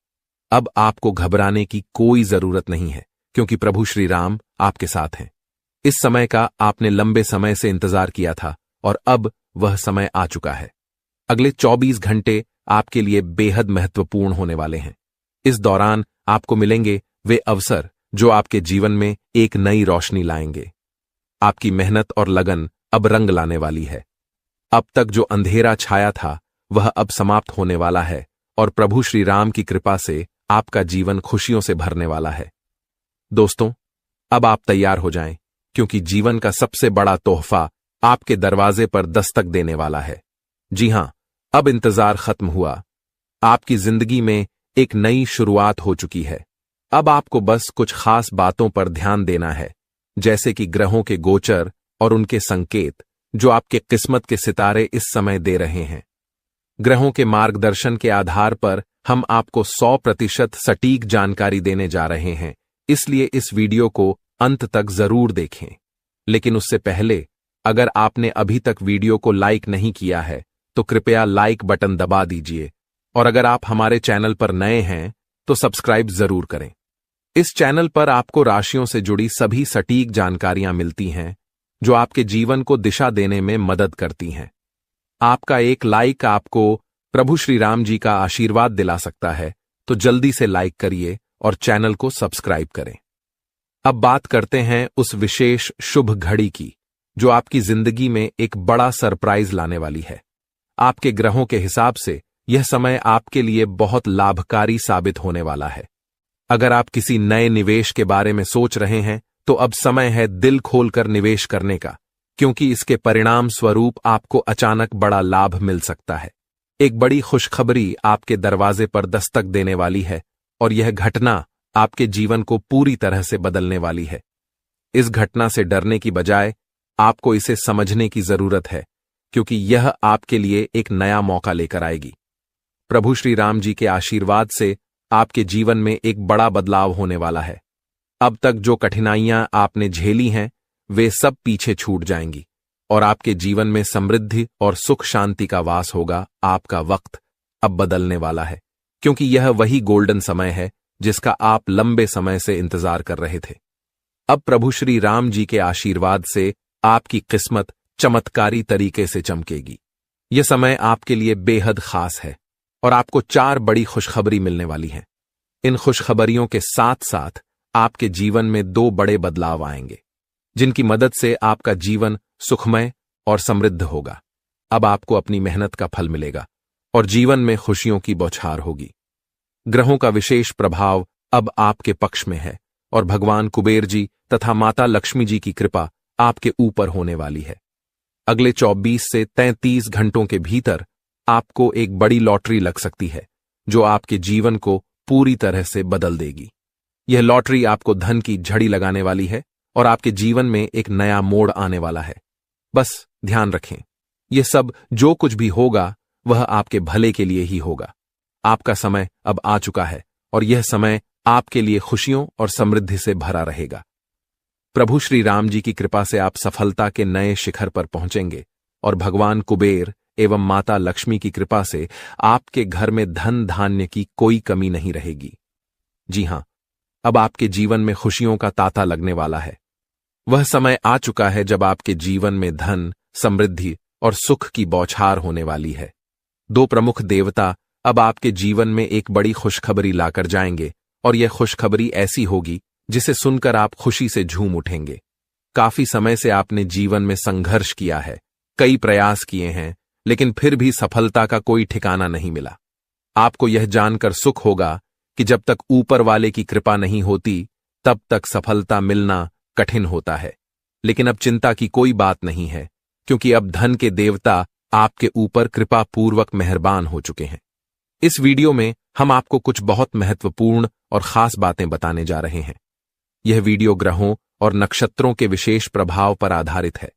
अब आपको घबराने की कोई जरूरत नहीं है क्योंकि प्रभु श्री राम आपके साथ हैं। इस समय का आपने लंबे समय से इंतजार किया था और अब वह समय आ चुका है। अगले 24 घंटे आपके लिए बेहद महत्वपूर्ण होने वाले हैं। इस दौरान आपको मिलेंगे वे अवसर जो आपके जीवन में एक नई रोशनी लाएंगे। आपकी मेहनत और लगन अब रंग लाने वाली है। अब तक जो अंधेरा छाया था वह अब समाप्त होने वाला है और प्रभु श्री राम की कृपा से आपका जीवन खुशियों से भरने वाला है। दोस्तों, अब आप तैयार हो जाएं क्योंकि जीवन का सबसे बड़ा तोहफा आपके दरवाजे पर दस्तक देने वाला है। जी हां, अब इंतजार खत्म हुआ। आपकी जिंदगी में एक नई शुरुआत हो चुकी है। अब आपको बस कुछ खास बातों पर ध्यान देना है, जैसे कि ग्रहों के गोचर और उनके संकेत जो आपके किस्मत के सितारे इस समय दे रहे हैं। ग्रहों के मार्गदर्शन के आधार पर हम आपको 100% सटीक जानकारी देने जा रहे हैं, इसलिए इस वीडियो को अंत तक जरूर देखें। लेकिन उससे पहले अगर आपने अभी तक वीडियो को लाइक नहीं किया है तो कृपया लाइक बटन दबा दीजिए और अगर आप हमारे चैनल पर नए हैं तो सब्सक्राइब जरूर करें। इस चैनल पर आपको राशियों से जुड़ी सभी सटीक जानकारियां मिलती हैं जो आपके जीवन को दिशा देने में मदद करती हैं। आपका एक लाइक आपको प्रभु श्री राम जी का आशीर्वाद दिला सकता है, तो जल्दी से लाइक करिए और चैनल को सब्सक्राइब करें। अब बात करते हैं उस विशेष शुभ घड़ी की जो आपकी जिंदगी में एक बड़ा सरप्राइज लाने वाली है। आपके ग्रहों के हिसाब से यह समय आपके लिए बहुत लाभकारी साबित होने वाला है। अगर आप किसी नए निवेश के बारे में सोच रहे हैं तो अब समय है दिल खोलकर निवेश करने का, क्योंकि इसके परिणाम स्वरूप आपको अचानक बड़ा लाभ मिल सकता है। एक बड़ी खुशखबरी आपके दरवाजे पर दस्तक देने वाली है और यह घटना आपके जीवन को पूरी तरह से बदलने वाली है। इस घटना से डरने की बजाय आपको इसे समझने की जरूरत है, क्योंकि यह आपके लिए एक नया मौका लेकर आएगी। प्रभु श्री राम जी के आशीर्वाद से आपके जीवन में एक बड़ा बदलाव होने वाला है। अब तक जो कठिनाइयां आपने झेली हैं वे सब पीछे छूट जाएंगी और आपके जीवन में समृद्धि और सुख शांति का वास होगा। आपका वक्त अब बदलने वाला है, क्योंकि यह वही गोल्डन समय है जिसका आप लंबे समय से इंतजार कर रहे थे। अब प्रभु श्री राम जी के आशीर्वाद से आपकी किस्मत चमत्कारी तरीके से चमकेगी। यह समय आपके लिए बेहद खास है और आपको 4 बड़ी खुशखबरी मिलने वाली हैं। इन खुशखबरियों के साथ साथ आपके जीवन में 2 बड़े बदलाव आएंगे, जिनकी मदद से आपका जीवन सुखमय और समृद्ध होगा। अब आपको अपनी मेहनत का फल मिलेगा और जीवन में खुशियों की बौछार होगी। ग्रहों का विशेष प्रभाव अब आपके पक्ष में है और भगवान कुबेर जी तथा माता लक्ष्मी जी की कृपा आपके ऊपर होने वाली है। अगले 24 से 33 घंटों के भीतर आपको एक बड़ी लॉटरी लग सकती है, जो आपके जीवन को पूरी तरह से बदल देगी। यह लॉटरी आपको धन की झड़ी लगाने वाली है और आपके जीवन में एक नया मोड़ आने वाला है। बस ध्यान रखें, यह सब जो कुछ भी होगा वह आपके भले के लिए ही होगा। आपका समय अब आ चुका है और यह समय आपके लिए खुशियों और समृद्धि से भरा रहेगा। प्रभु श्री राम जी की कृपा से आप सफलता के नए शिखर पर पहुंचेंगे और भगवान कुबेर एवं माता लक्ष्मी की कृपा से आपके घर में धन धान्य की कोई कमी नहीं रहेगी। जी हां, अब आपके जीवन में खुशियों का तांता लगने वाला है। वह समय आ चुका है जब आपके जीवन में धन, समृद्धि और सुख की बौछार होने वाली है। 2 प्रमुख देवता अब आपके जीवन में एक बड़ी खुशखबरी लाकर जाएंगे और यह खुशखबरी ऐसी होगी जिसे सुनकर आप खुशी से झूम उठेंगे। काफी समय से आपने जीवन में संघर्ष किया है, कई प्रयास किए हैं, लेकिन फिर भी सफलता का कोई ठिकाना नहीं मिला। आपको यह जानकर सुख होगा कि जब तक ऊपर वाले की कृपा नहीं होती तब तक सफलता मिलना कठिन होता है। लेकिन अब चिंता की कोई बात नहीं है, क्योंकि अब धन के देवता आपके ऊपर कृपा पूर्वक मेहरबान हो चुके हैं। इस वीडियो में हम आपको कुछ बहुत महत्वपूर्ण और खास बातें बताने जा रहे हैं। यह वीडियो ग्रहों और नक्षत्रों के विशेष प्रभाव पर आधारित है,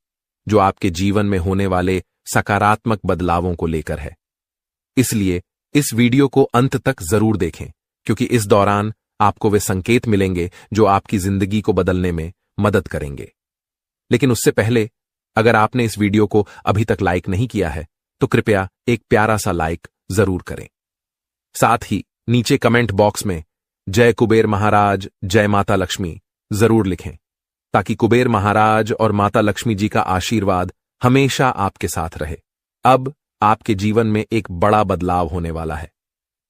जो आपके जीवन में होने वाले सकारात्मक बदलावों को लेकर है। इसलिए इस वीडियो को अंत तक जरूर देखें, क्योंकि इस दौरान आपको वे संकेत मिलेंगे जो आपकी जिंदगी को बदलने में मदद करेंगे। लेकिन उससे पहले, अगर आपने इस वीडियो को अभी तक लाइक नहीं किया है तो कृपया एक प्यारा सा लाइक जरूर करें। साथ ही नीचे कमेंट बॉक्स में जय कुबेर महाराज, जय माता लक्ष्मी जरूर लिखें, ताकि कुबेर महाराज और माता लक्ष्मी जी का आशीर्वाद हमेशा आपके साथ रहे। अब आपके जीवन में एक बड़ा बदलाव होने वाला है।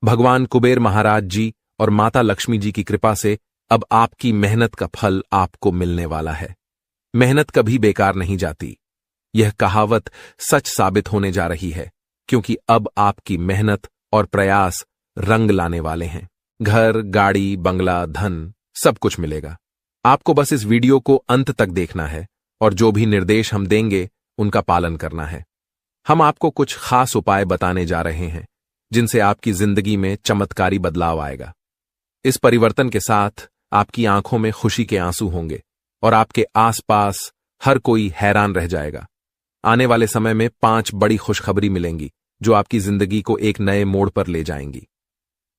भगवान कुबेर महाराज जी और माता लक्ष्मी जी की कृपा से अब आपकी मेहनत का फल आपको मिलने वाला है। मेहनत कभी बेकार नहीं जाती, यह कहावत सच साबित होने जा रही है, क्योंकि अब आपकी मेहनत और प्रयास रंग लाने वाले हैं। घर, गाड़ी, बंगला, धन सब कुछ मिलेगा। आपको बस इस वीडियो को अंत तक देखना है और जो भी निर्देश हम देंगे उनका पालन करना है। हम आपको कुछ खास उपाय बताने जा रहे हैं जिनसे आपकी जिंदगी में चमत्कारी बदलाव आएगा। इस परिवर्तन के साथ आपकी आंखों में खुशी के आंसू होंगे और आपके आसपास हर कोई हैरान रह जाएगा। आने वाले समय में 5 बड़ी खुशखबरी मिलेंगी जो आपकी जिंदगी को एक नए मोड़ पर ले जाएंगी।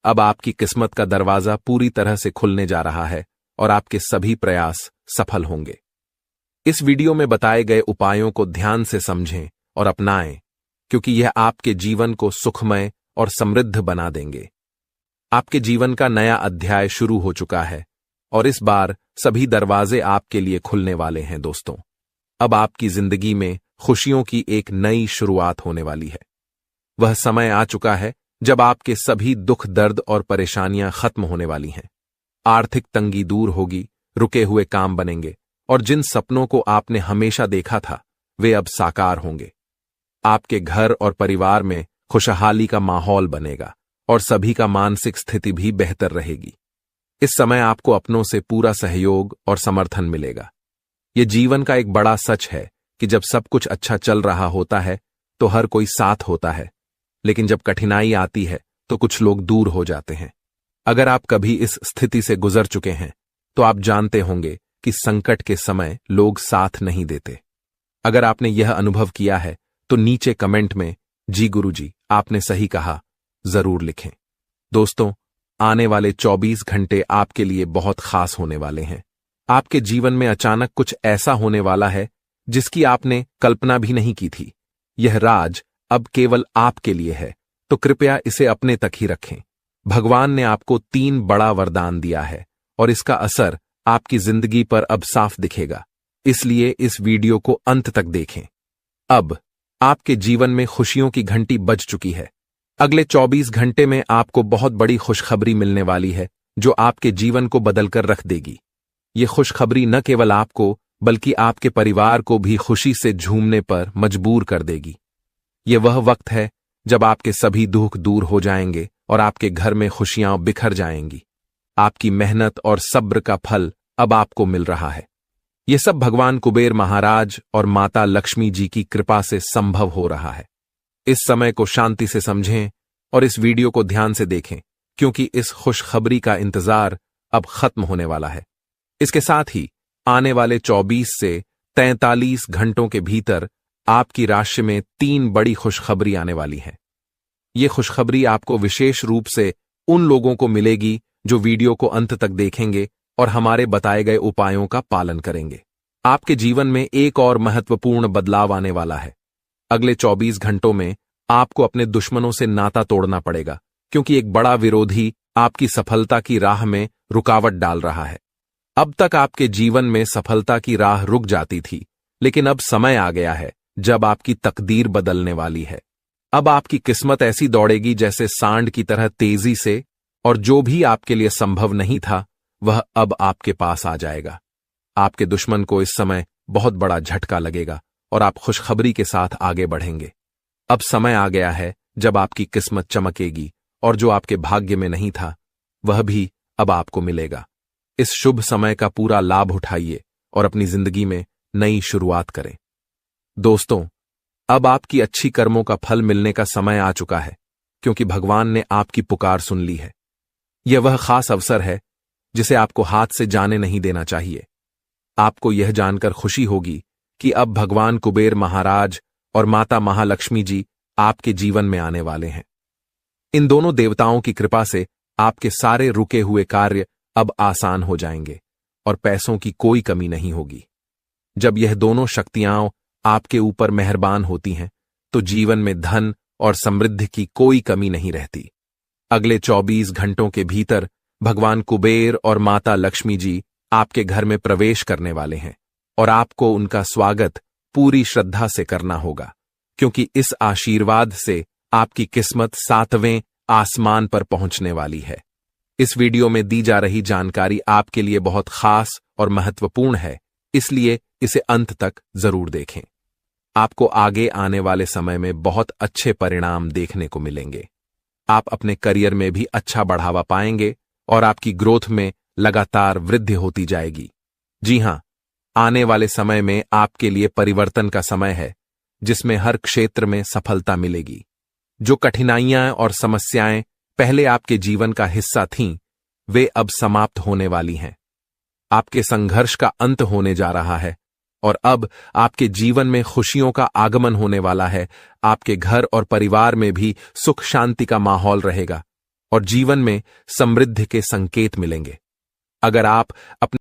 अब आपकी किस्मत का दरवाजा पूरी तरह से खुलने जा रहा है और आपके सभी प्रयास सफल होंगे। इस वीडियो में बताए गए उपायों को ध्यान से समझें और अपनाएं, क्योंकि यह आपके जीवन को सुखमय और समृद्ध बना देंगे। आपके जीवन का नया अध्याय शुरू हो चुका है और इस बार सभी दरवाजे आपके लिए खुलने वाले हैं। दोस्तों, अब आपकी जिंदगी में खुशियों की एक नई शुरुआत होने वाली है। वह समय आ चुका है जब आपके सभी दुख, दर्द और परेशानियां खत्म होने वाली हैं। आर्थिक तंगी दूर होगी, रुके हुए काम बनेंगे और जिन सपनों को आपने हमेशा देखा था वे अब साकार होंगे। आपके घर और परिवार में खुशहाली का माहौल बनेगा और सभी का मानसिक स्थिति भी बेहतर रहेगी। इस समय आपको अपनों से पूरा सहयोग और समर्थन मिलेगा। यह जीवन का एक बड़ा सच है कि जब सब कुछ अच्छा चल रहा होता है तो हर कोई साथ होता है, लेकिन जब कठिनाई आती है तो कुछ लोग दूर हो जाते हैं। अगर आप कभी इस स्थिति से गुजर चुके हैं तो आप जानते होंगे कि संकट के समय लोग साथ नहीं देते। अगर आपने यह अनुभव किया है तो नीचे कमेंट में जी गुरुजी आपने सही कहा जरूर लिखें। दोस्तों, आने वाले 24 घंटे आपके लिए बहुत खास होने वाले हैं। आपके जीवन में अचानक कुछ ऐसा होने वाला है जिसकी आपने कल्पना भी नहीं की थी। यह राज अब केवल आपके लिए है, तो कृपया इसे अपने तक ही रखें। भगवान ने आपको 3 बड़ा वरदान दिया है और इसका असर आपकी जिंदगी पर अब साफ दिखेगा, इसलिए इस वीडियो को अंत तक देखें। अब आपके जीवन में खुशियों की घंटी बज चुकी है। अगले 24 घंटे में आपको बहुत बड़ी खुशखबरी मिलने वाली है जो आपके जीवन को बदलकर रख देगी। ये खुशखबरी न केवल आपको बल्कि आपके परिवार को भी खुशी से झूमने पर मजबूर कर देगी। ये वह वक्त है जब आपके सभी दुख दूर हो जाएंगे और आपके घर में खुशियां बिखर जाएंगी। आपकी मेहनत और सब्र का फल अब आपको मिल रहा है। ये सब भगवान कुबेर महाराज और माता लक्ष्मी जी की कृपा से संभव हो रहा है। इस समय को शांति से समझें और इस वीडियो को ध्यान से देखें, क्योंकि इस खुशखबरी का इंतजार अब खत्म होने वाला है। इसके साथ ही आने वाले 24 से 43 घंटों के भीतर आपकी राशि में 3 बड़ी खुशखबरी आने वाली है। ये खुशखबरी आपको विशेष रूप से उन लोगों को मिलेगी जो वीडियो को अंत तक देखेंगे और हमारे बताए गए उपायों का पालन करेंगे। आपके जीवन में एक और महत्वपूर्ण बदलाव आने वाला है। अगले 24 घंटों में आपको अपने दुश्मनों से नाता तोड़ना पड़ेगा, क्योंकि एक बड़ा विरोधी आपकी सफलता की राह में रुकावट डाल रहा है। अब तक आपके जीवन में सफलता की राह रुक जाती थी, लेकिन अब समय आ गया है जब आपकी तकदीर बदलने वाली है। अब आपकी किस्मत ऐसी दौड़ेगी जैसे सांड की तरह तेजी से, और जो भी आपके लिए संभव नहीं था वह अब आपके पास आ जाएगा। आपके दुश्मन को इस समय बहुत बड़ा झटका लगेगा और आप खुशखबरी के साथ आगे बढ़ेंगे। अब समय आ गया है जब आपकी किस्मत चमकेगी और जो आपके भाग्य में नहीं था वह भी अब आपको मिलेगा। इस शुभ समय का पूरा लाभ उठाइए और अपनी जिंदगी में नई शुरुआत करें। दोस्तों, अब आपकी अच्छी कर्मों का फल मिलने का समय आ चुका है, क्योंकि भगवान ने आपकी पुकार सुन ली है। यह वह खास अवसर है जिसे आपको हाथ से जाने नहीं देना चाहिए। आपको यह जानकर खुशी होगी कि अब भगवान कुबेर महाराज और माता महालक्ष्मी जी आपके जीवन में आने वाले हैं। इन दोनों देवताओं की कृपा से आपके सारे रुके हुए कार्य अब आसान हो जाएंगे और पैसों की कोई कमी नहीं होगी। जब यह दोनों शक्तियां आपके ऊपर मेहरबान होती हैं तो जीवन में धन और समृद्धि की कोई कमी नहीं रहती। अगले 24 घंटों के भीतर भगवान कुबेर और माता लक्ष्मी जी आपके घर में प्रवेश करने वाले हैं और आपको उनका स्वागत पूरी श्रद्धा से करना होगा, क्योंकि इस आशीर्वाद से आपकी किस्मत 7वें आसमान पर पहुंचने वाली है। इस वीडियो में दी जा रही जानकारी आपके लिए बहुत खास और महत्वपूर्ण है, इसलिए इसे अंत तक जरूर देखें। आपको आगे आने वाले समय में बहुत अच्छे परिणाम देखने को मिलेंगे। आप अपने करियर में भी अच्छा बढ़ावा पाएंगे और आपकी ग्रोथ में लगातार वृद्धि होती जाएगी। जी हां, आने वाले समय में आपके लिए परिवर्तन का समय है, जिसमें हर क्षेत्र में सफलता मिलेगी। जो कठिनाइयां और समस्याएं पहले आपके जीवन का हिस्सा थीं, वे अब समाप्त होने वाली हैं। आपके संघर्ष का अंत होने जा रहा है और अब आपके जीवन में खुशियों का आगमन होने वाला है। आपके घर और परिवार में भी सुख शांति का माहौल रहेगा और जीवन में समृद्धि के संकेत मिलेंगे। अगर आप अपने